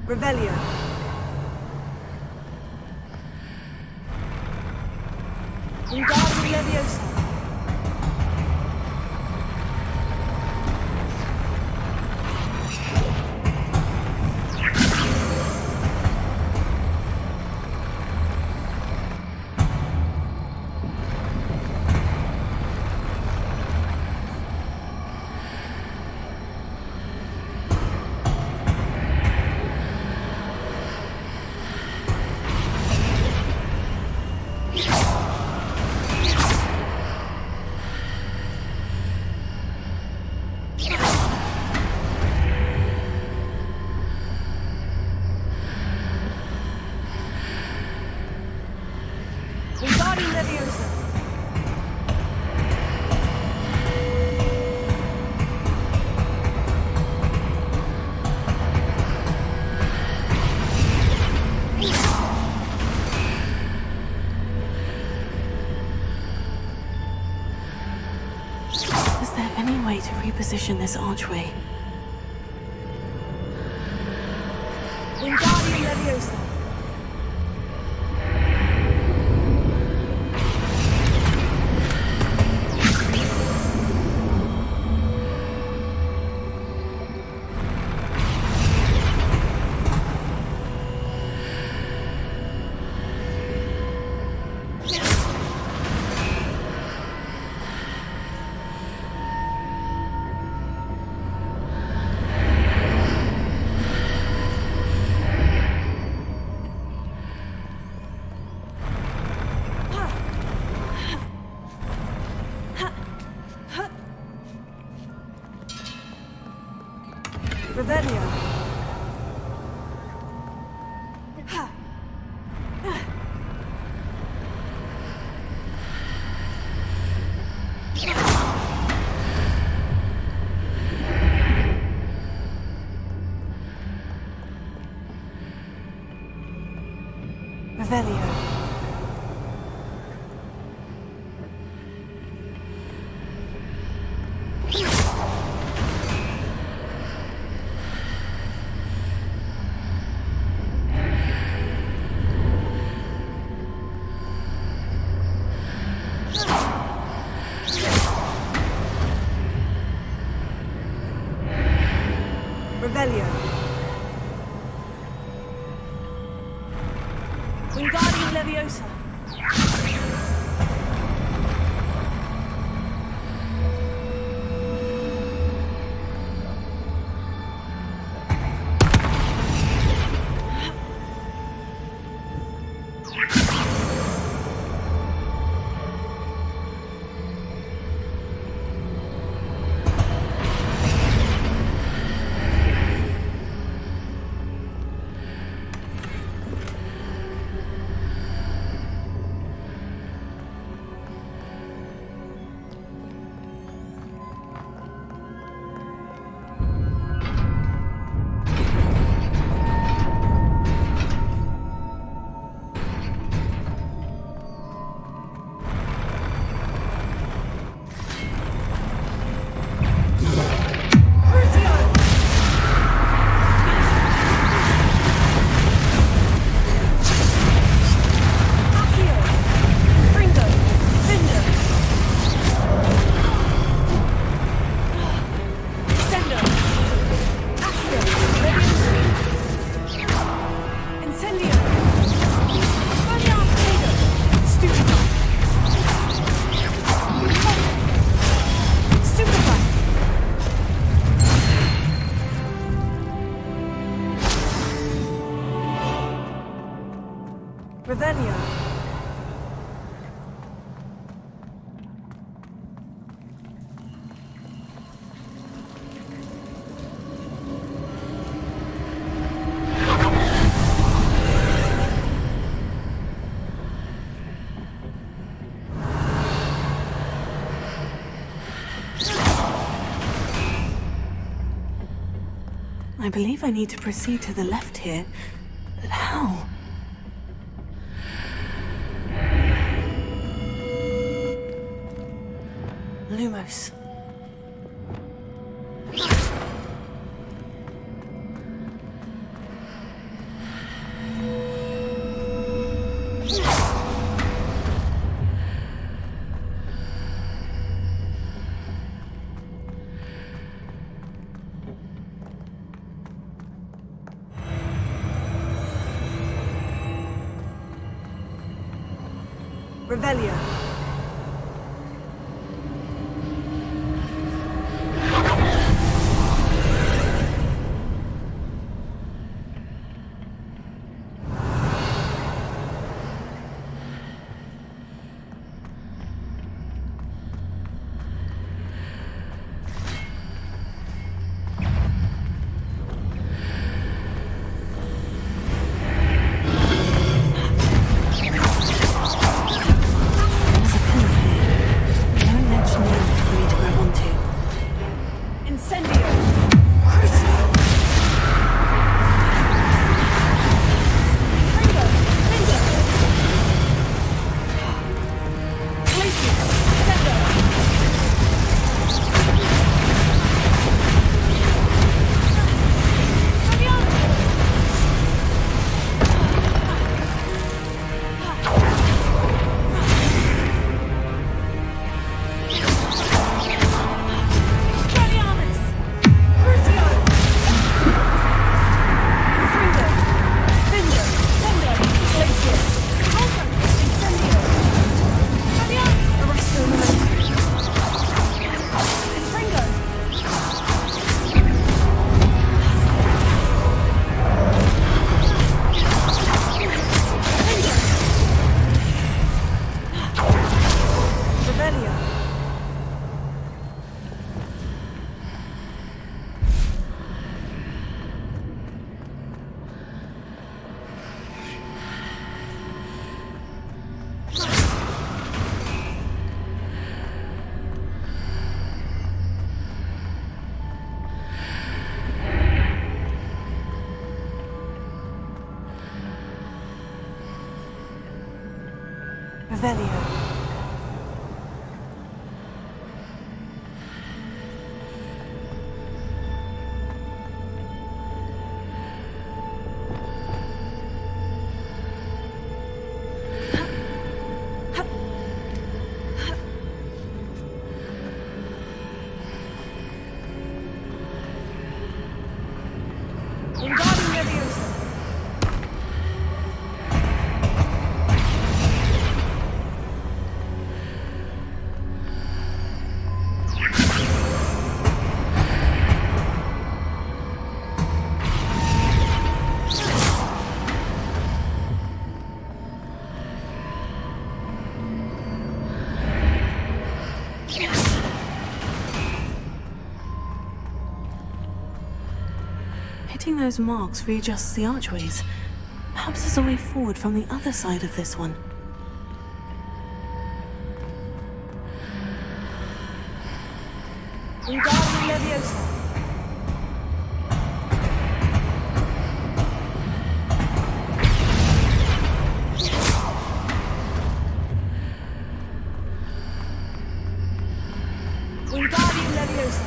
A: Revelio. Wingardium Leviosa. Wingardium Leviosa. Is there any way to reposition this archway? Wingardium Leviosa. Revelio. Revelio. Revelio. Wingardium Leviosa. Revelio. I believe I need to proceed to the left here, but how? Lumos.
B: Revelio. Revelio.
A: Hitting those marks readjusts the archways. Perhaps there's a way forward from the other side of this one.
B: Wingardium Leviosa. Wingardium Leviosa.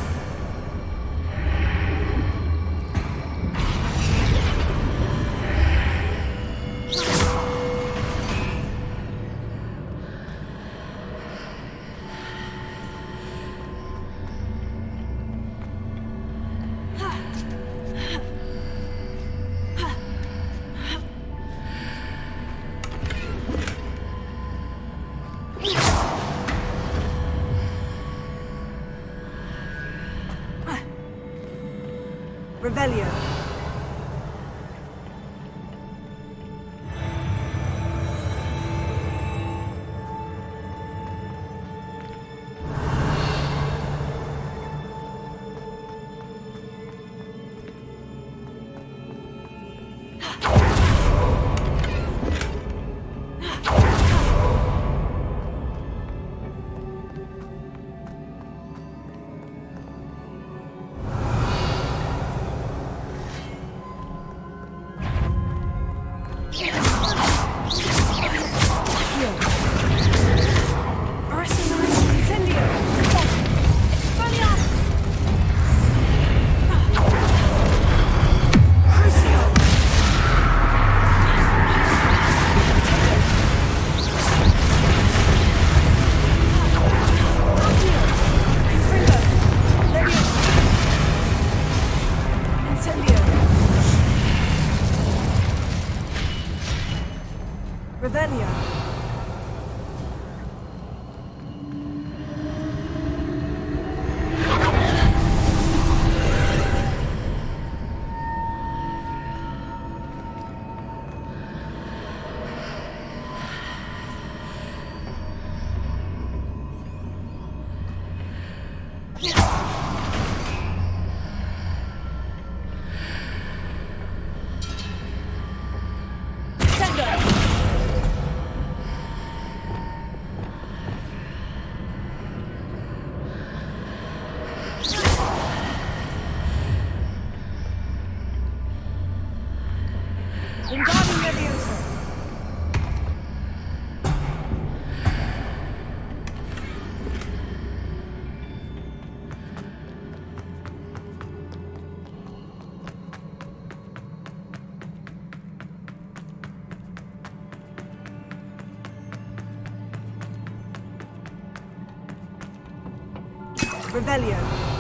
B: Revelio. Revelio. Revelio.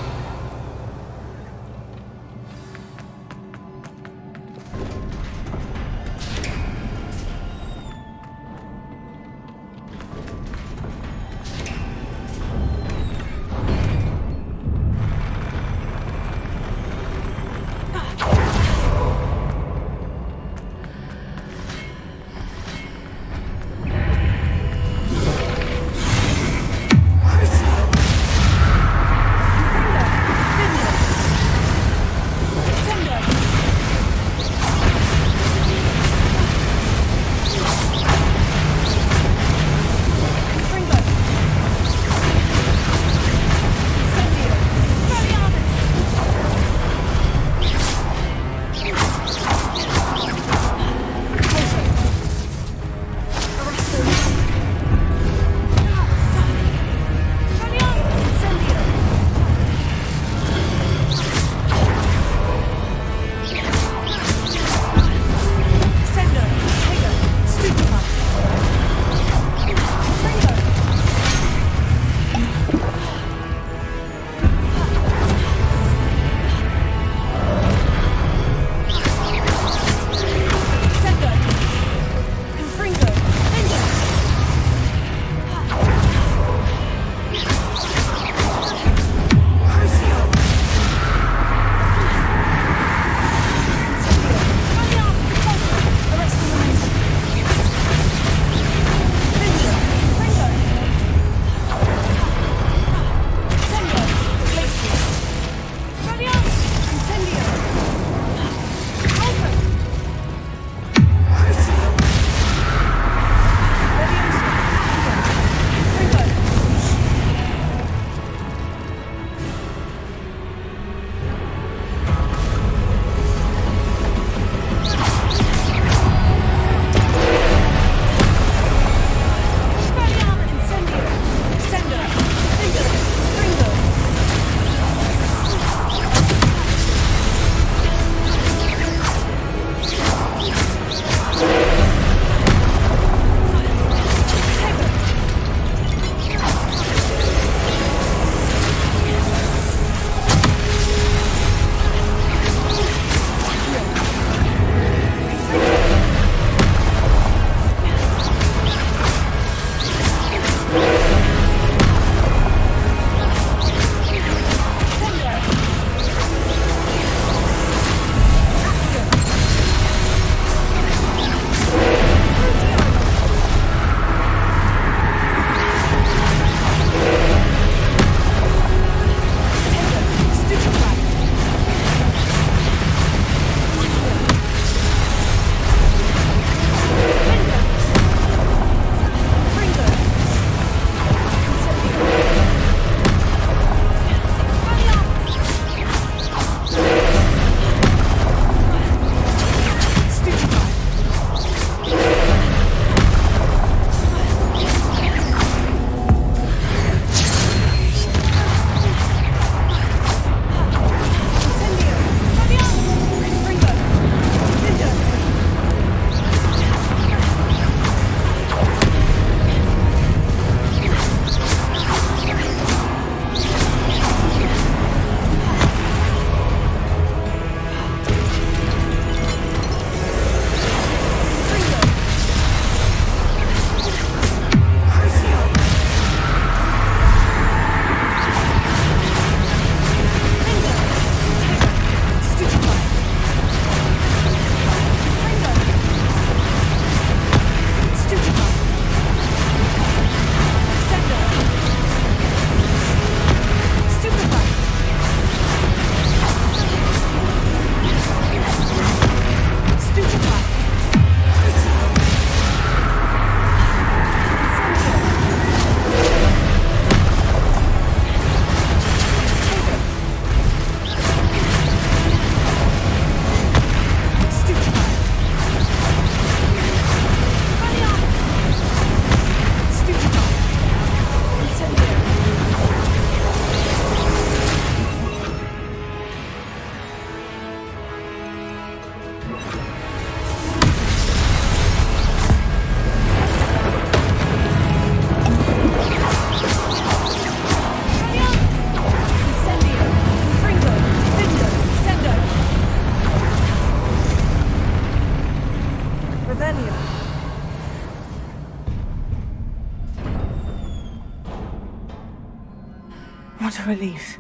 A: What a relief.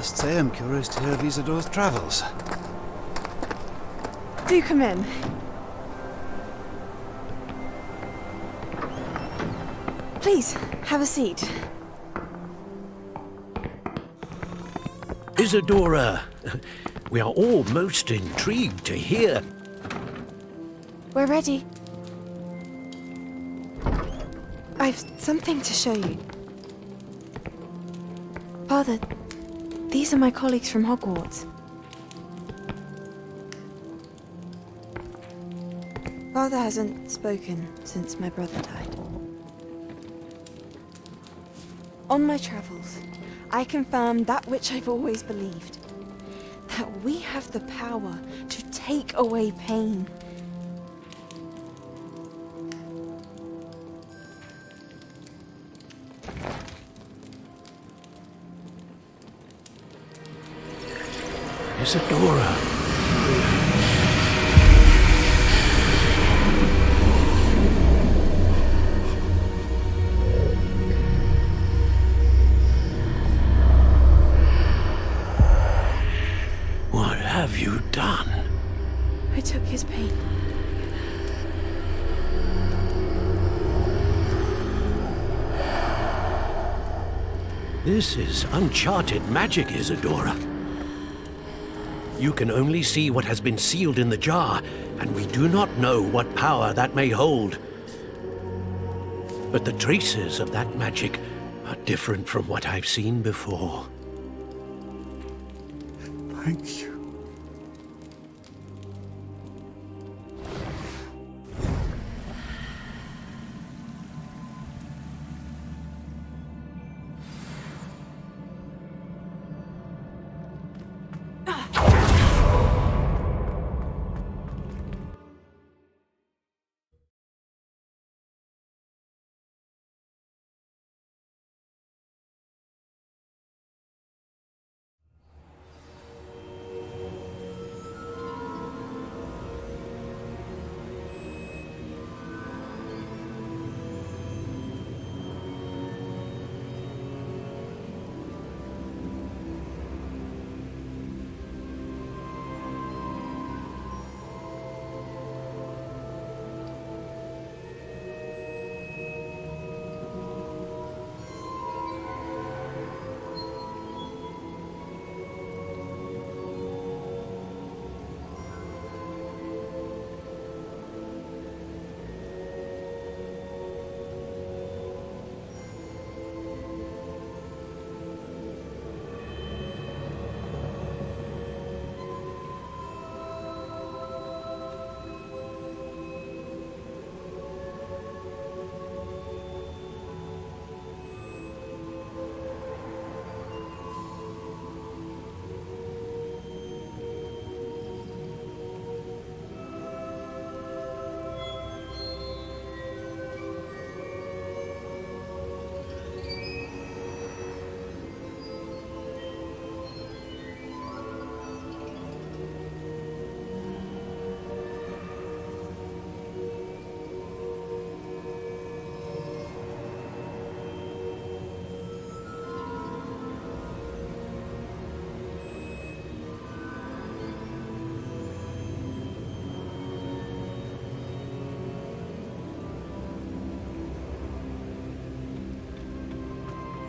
Q: I must say I'm curious to hear of Isidore's travels.
O: Do come in. Please, have a seat.
K: Isadora, we are all most intrigued to hear.
O: We're ready. I've something to show you. Father, these are my colleagues from Hogwarts. Father hasn't spoken since my brother died. On my travels, I confirmed that which I've always believed. That we have the power to take away pain.
K: Isadora. What have you done?
O: I took his pain.
K: This is uncharted magic, Isadora. You can only see what has been sealed in the jar, and we do not know what power that may hold. But the traces of that magic are different from what I've seen before.
Q: Thank you.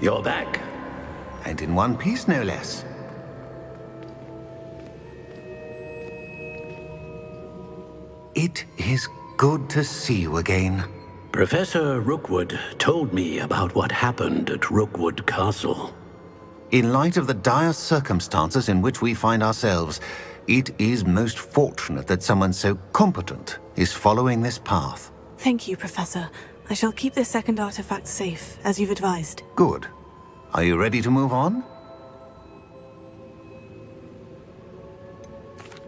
P: You're back.
M: And in one piece, no less. It is good to see you again.
K: Professor Rookwood told me about what happened at Rookwood Castle.
M: In light of the dire circumstances in which we find ourselves, it is most fortunate that someone so competent is following this path.
A: Thank you, Professor. I shall keep this second artifact safe, as you've advised.
M: Good. Are you ready to move on?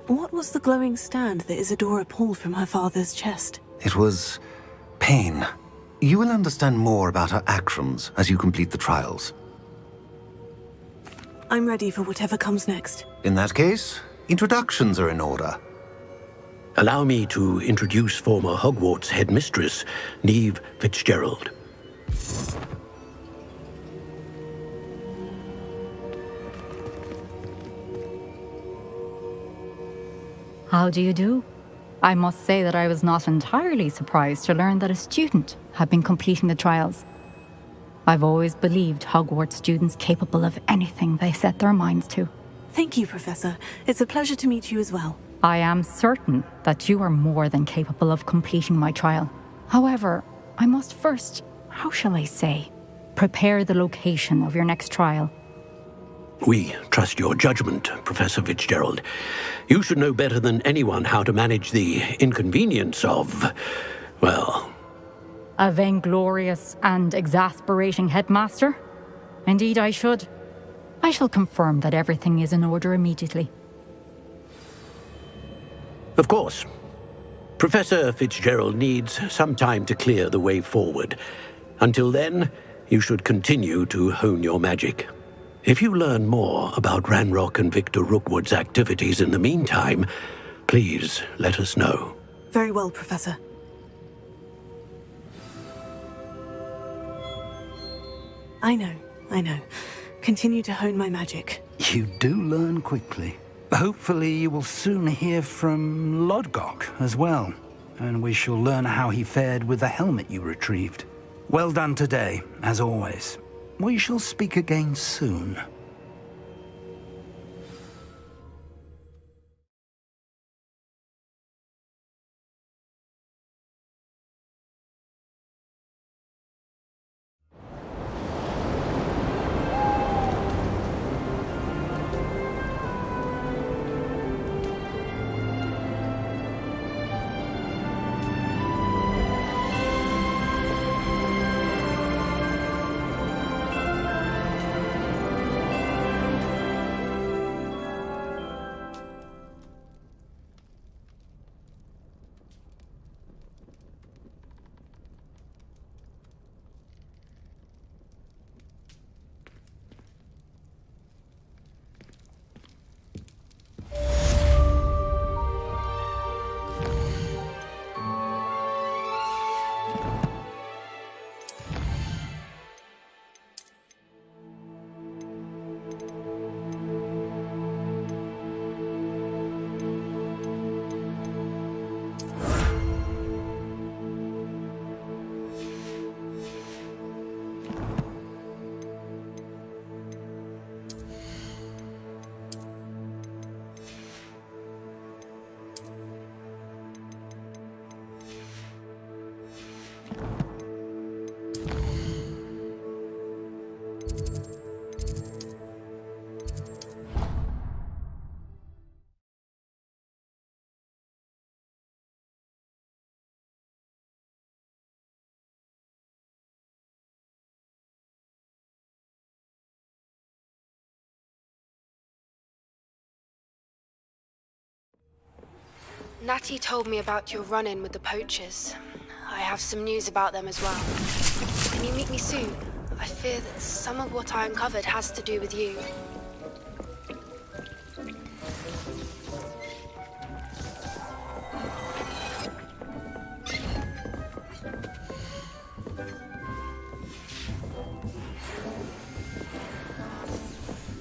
A: What was the glowing stand that Isadora pulled from her father's chest?
M: It was pain. You will understand more about her actions as you complete the trials.
A: I'm ready for whatever comes next.
M: In that case, introductions are in order.
K: Allow me to introduce former Hogwarts headmistress, Neve Fitzgerald.
R: How do you do? I must say that I was not entirely surprised to learn that a student had been completing the trials. I've always believed Hogwarts students capable of anything they set their minds to.
A: Thank you, Professor. It's a pleasure to meet you as well.
R: I am certain that you are more than capable of completing my trial. However, I must first, how shall I say, prepare the location of your next trial.
K: We trust your judgment, Professor Fitzgerald. You should know better than anyone how to manage the inconvenience of, well...
R: A vainglorious and exasperating headmaster? Indeed I should. I shall confirm that everything is in order immediately.
K: Of course. Professor Fitzgerald needs some time to clear the way forward. Until then, you should continue to hone your magic. If you learn more about Ranrock and Victor Rookwood's activities in the meantime, please let us know.
A: Very well, Professor. I know. Continue to hone my magic.
L: You do learn quickly. Hopefully you will soon hear from Lodgok as well, and we shall learn how he fared with the helmet you retrieved. Well done today, as always. We shall speak again soon.
S: Natty told me about your run-in with the poachers. I have some news about them as well. Can you meet me soon? I fear that some of what I uncovered has to do with you.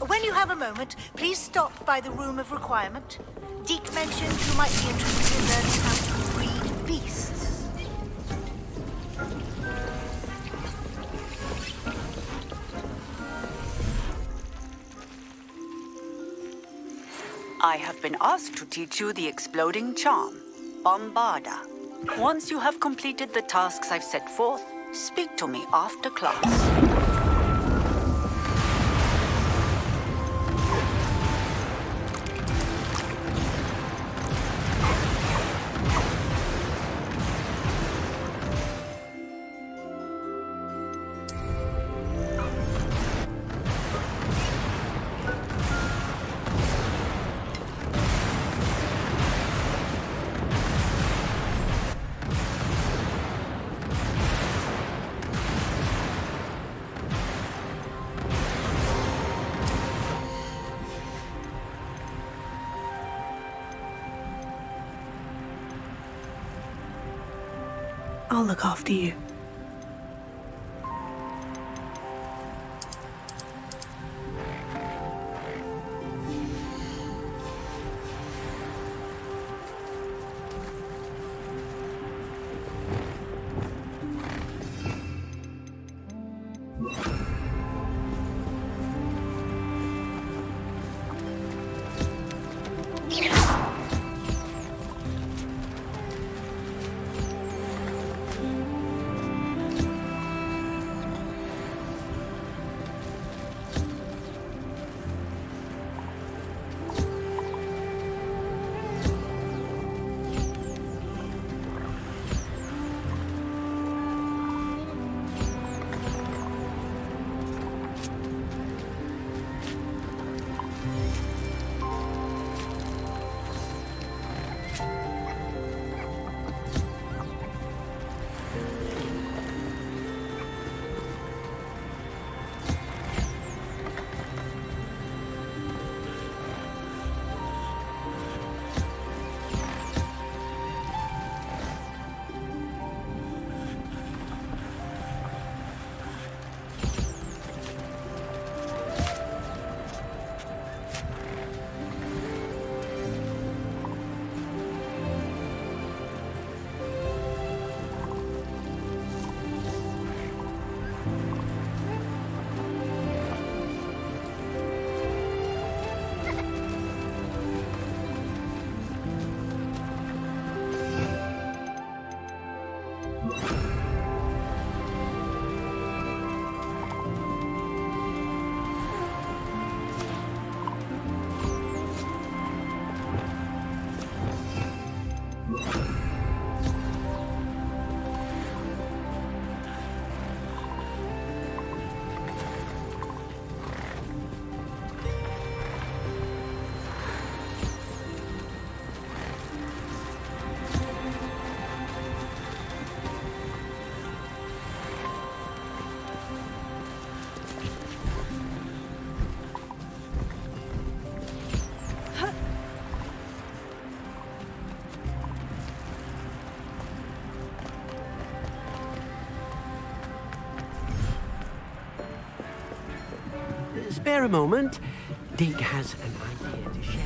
T: When you have a moment, please stop by the Room of Requirement. Deke mentioned you might be interested in learning how to breed beasts.
F: I have been asked to teach you the exploding charm, Bombarda. Once you have completed the tasks I've set forth, speak to me after class.
A: I'll look after you.
K: Spare a moment. Deke has an idea to share.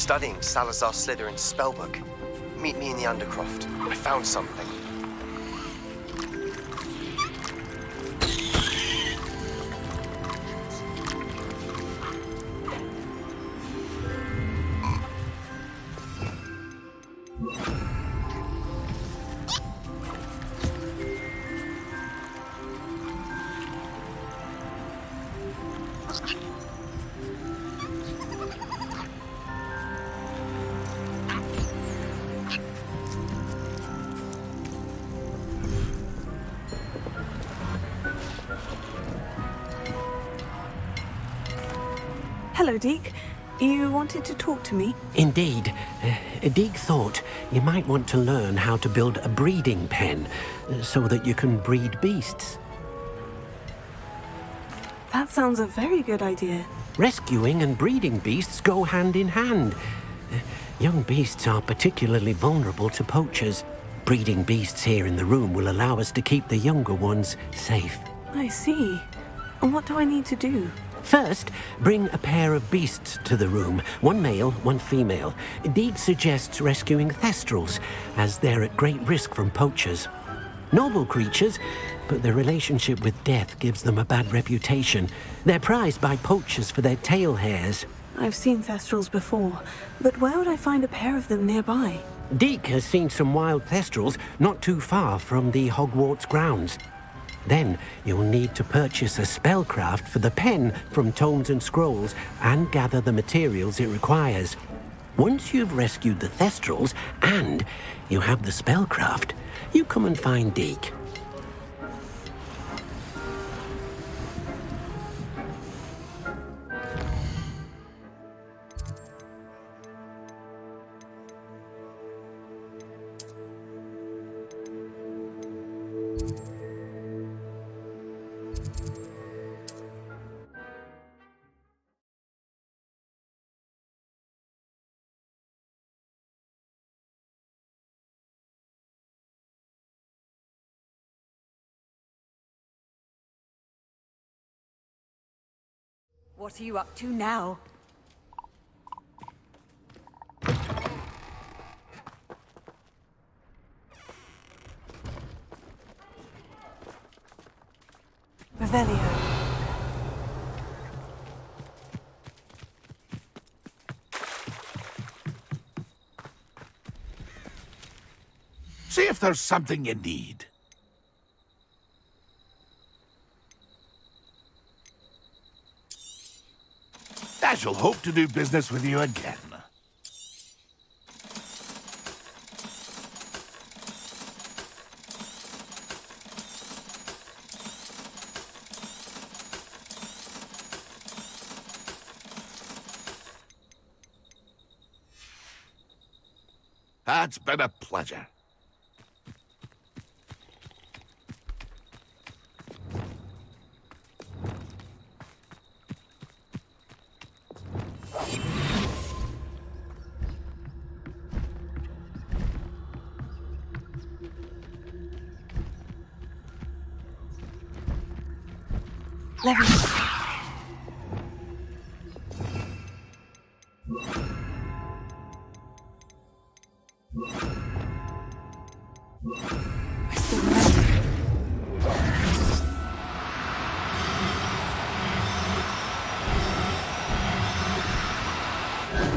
I: studying Salazar Slytherin's spellbook. Meet me in the Undercroft. I found something.
A: Hello, Deke. You wanted to talk to me?
K: Indeed. Deek thought you might want to learn how to build a breeding pen so that you can breed beasts.
A: That sounds a very good idea.
K: Rescuing and breeding beasts go hand in hand. Young beasts are particularly vulnerable to poachers. Breeding beasts here in the room will allow us to keep the younger ones safe.
A: I see. And what do I need to do?
K: First, bring a pair of beasts to the room. One male, one female. Deed suggests rescuing thestrals, as they're at great risk from poachers. Noble creatures, but their relationship with death gives them a bad reputation. They're prized by poachers for their tail hairs.
A: I've seen thestrals before, but where would I find a pair of them nearby?
K: Deke has seen some wild thestrals not too far from the Hogwarts grounds. Then you'll need to purchase a spellcraft for the pen from Tomes and Scrolls and gather the materials it requires. Once you've rescued the thestrals and you have the spellcraft, you come and find Deke.
B: What are you up to now?
A: Revelio.
L: See if there's something you need. I shall hope to do business with you again. It's been a pleasure.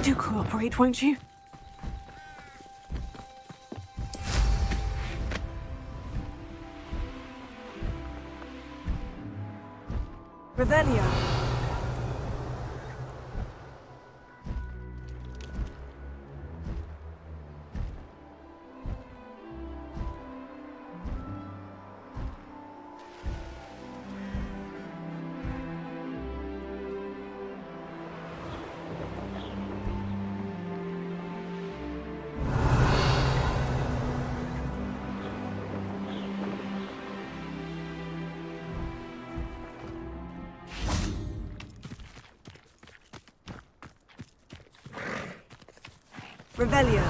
A: Do cooperate, won't you? Revelio. Revelio.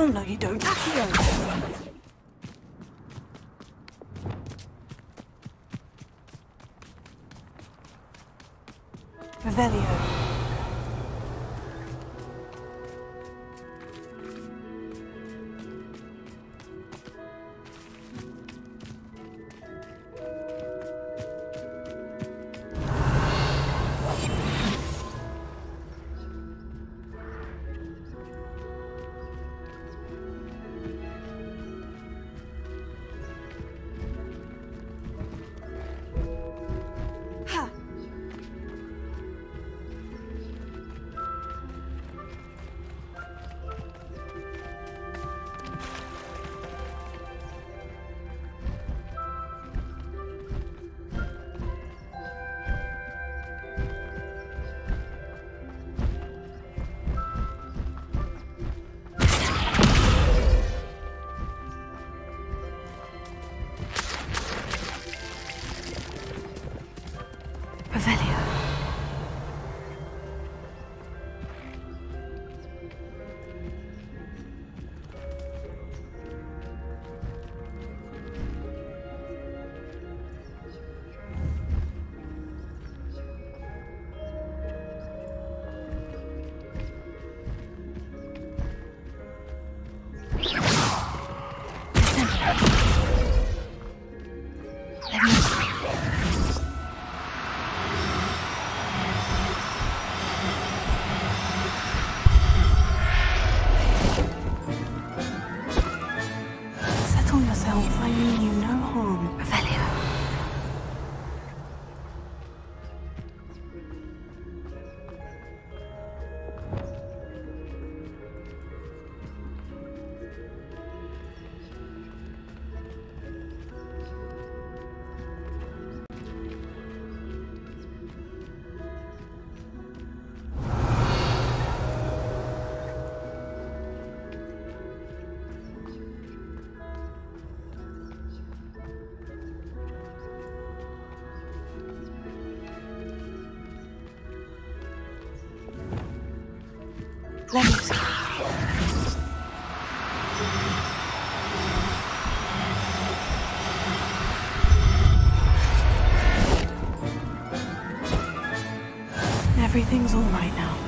A: Oh, no, you don't. Accio! Revelio. Legacy. Everything's all right now.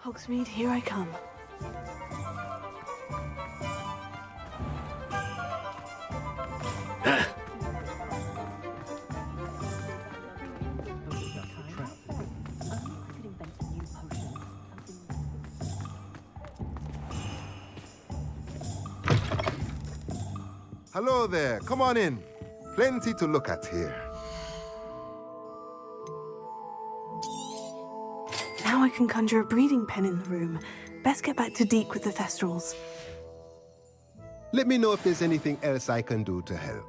A: Hogsmeade, here I come.
N: Hello there. Come on in. Plenty to look at here.
A: Now I can conjure a breeding pen in the room. Best get back to Deke with the Thestrals.
N: Let me know if there's anything else I can do to help.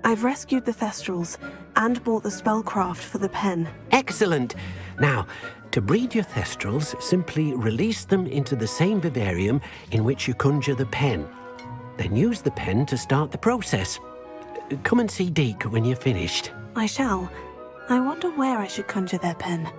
A: I've rescued the Thestrals, and bought the spellcraft for the pen.
K: Excellent. Now, to breed your thestrals, simply release them into the same vivarium in which you conjure the pen. Then use the pen to start the process. Come and see Deke when you're finished.
A: I shall. I wonder where I should conjure their pen.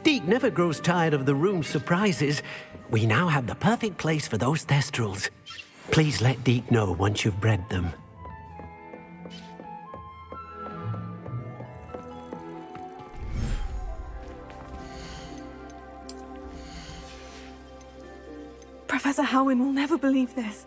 K: Deke never grows tired of the room's surprises. We now have the perfect place for those thestrals. Please let Deke know once you've bred them.
A: Professor Howin will never believe this.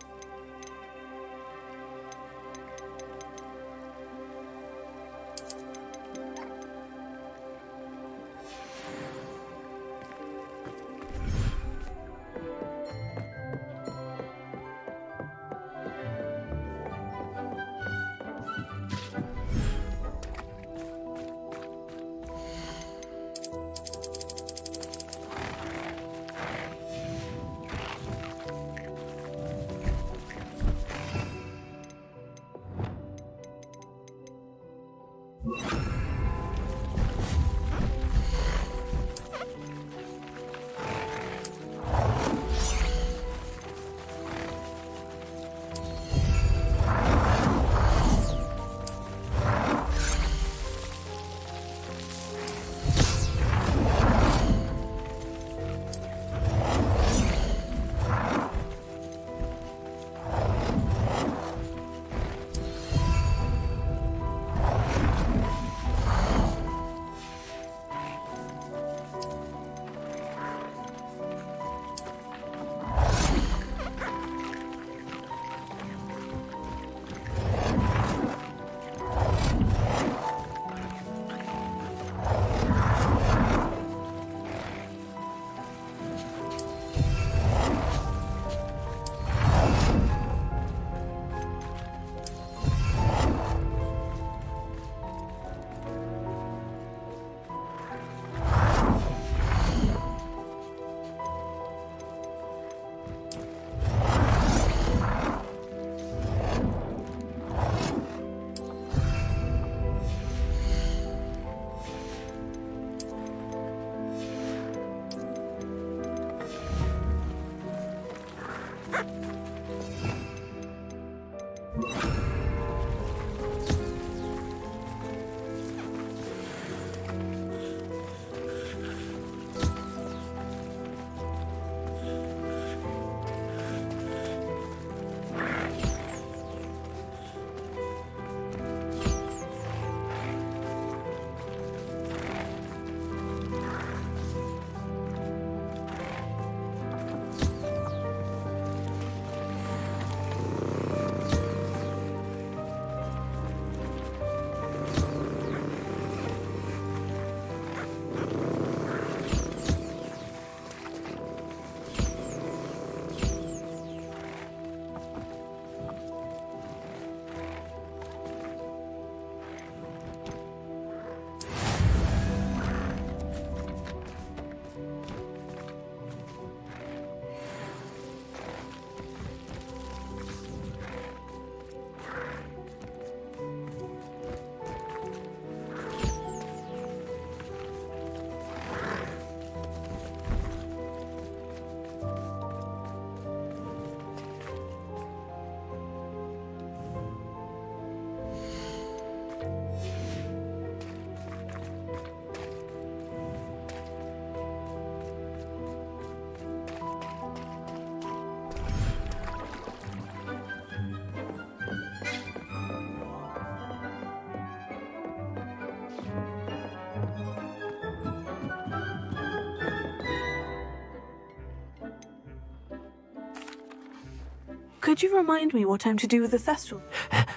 A: Could you remind me what I'm to do with the thestral?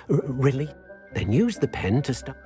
K: Really? Then use the pen to start.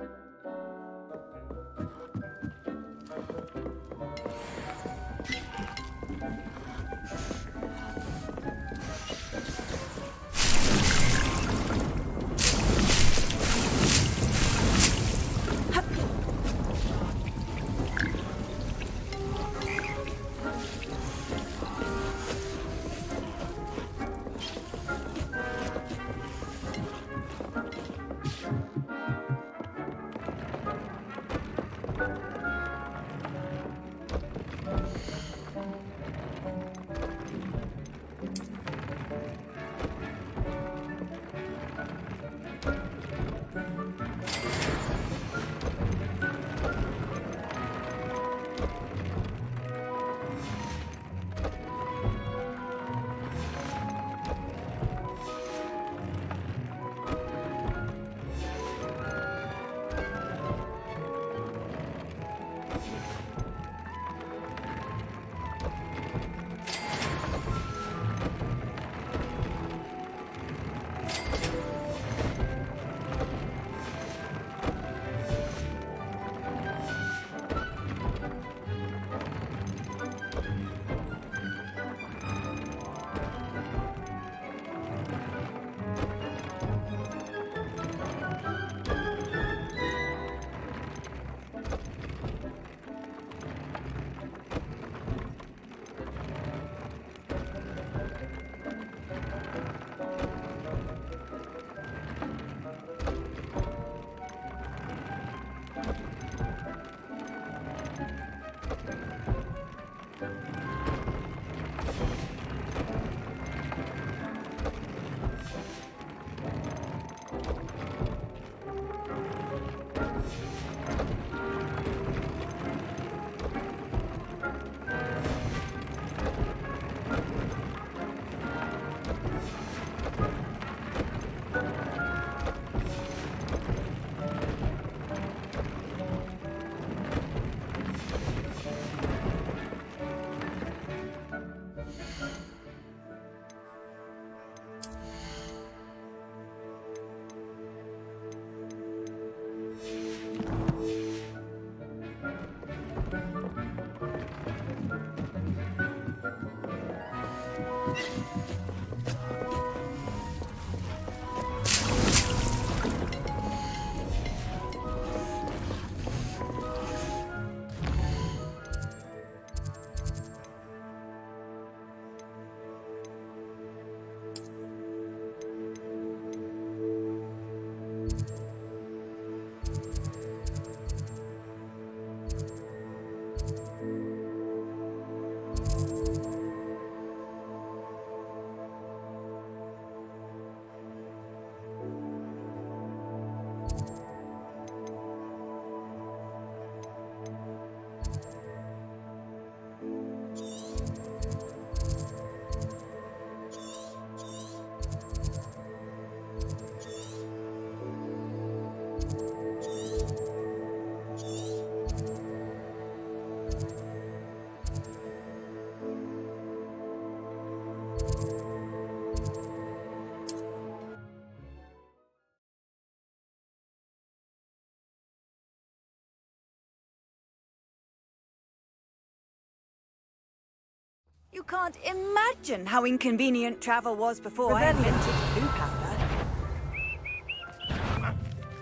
O: You can't imagine how inconvenient travel was before I invented blue powder.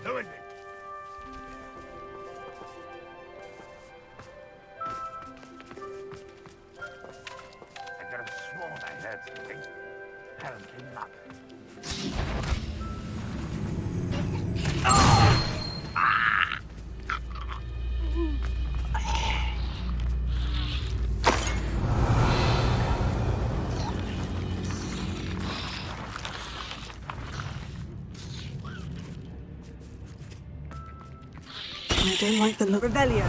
H: Who is it? I could have sworn I heard something. Apparently not.
A: I don't like the look.
O: Revelio.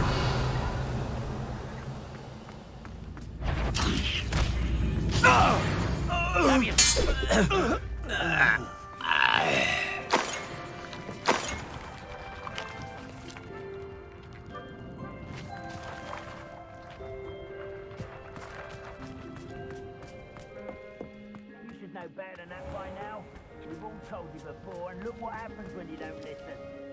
D: You should know better than that by now. We've all told you before, and look what happens when you don't listen.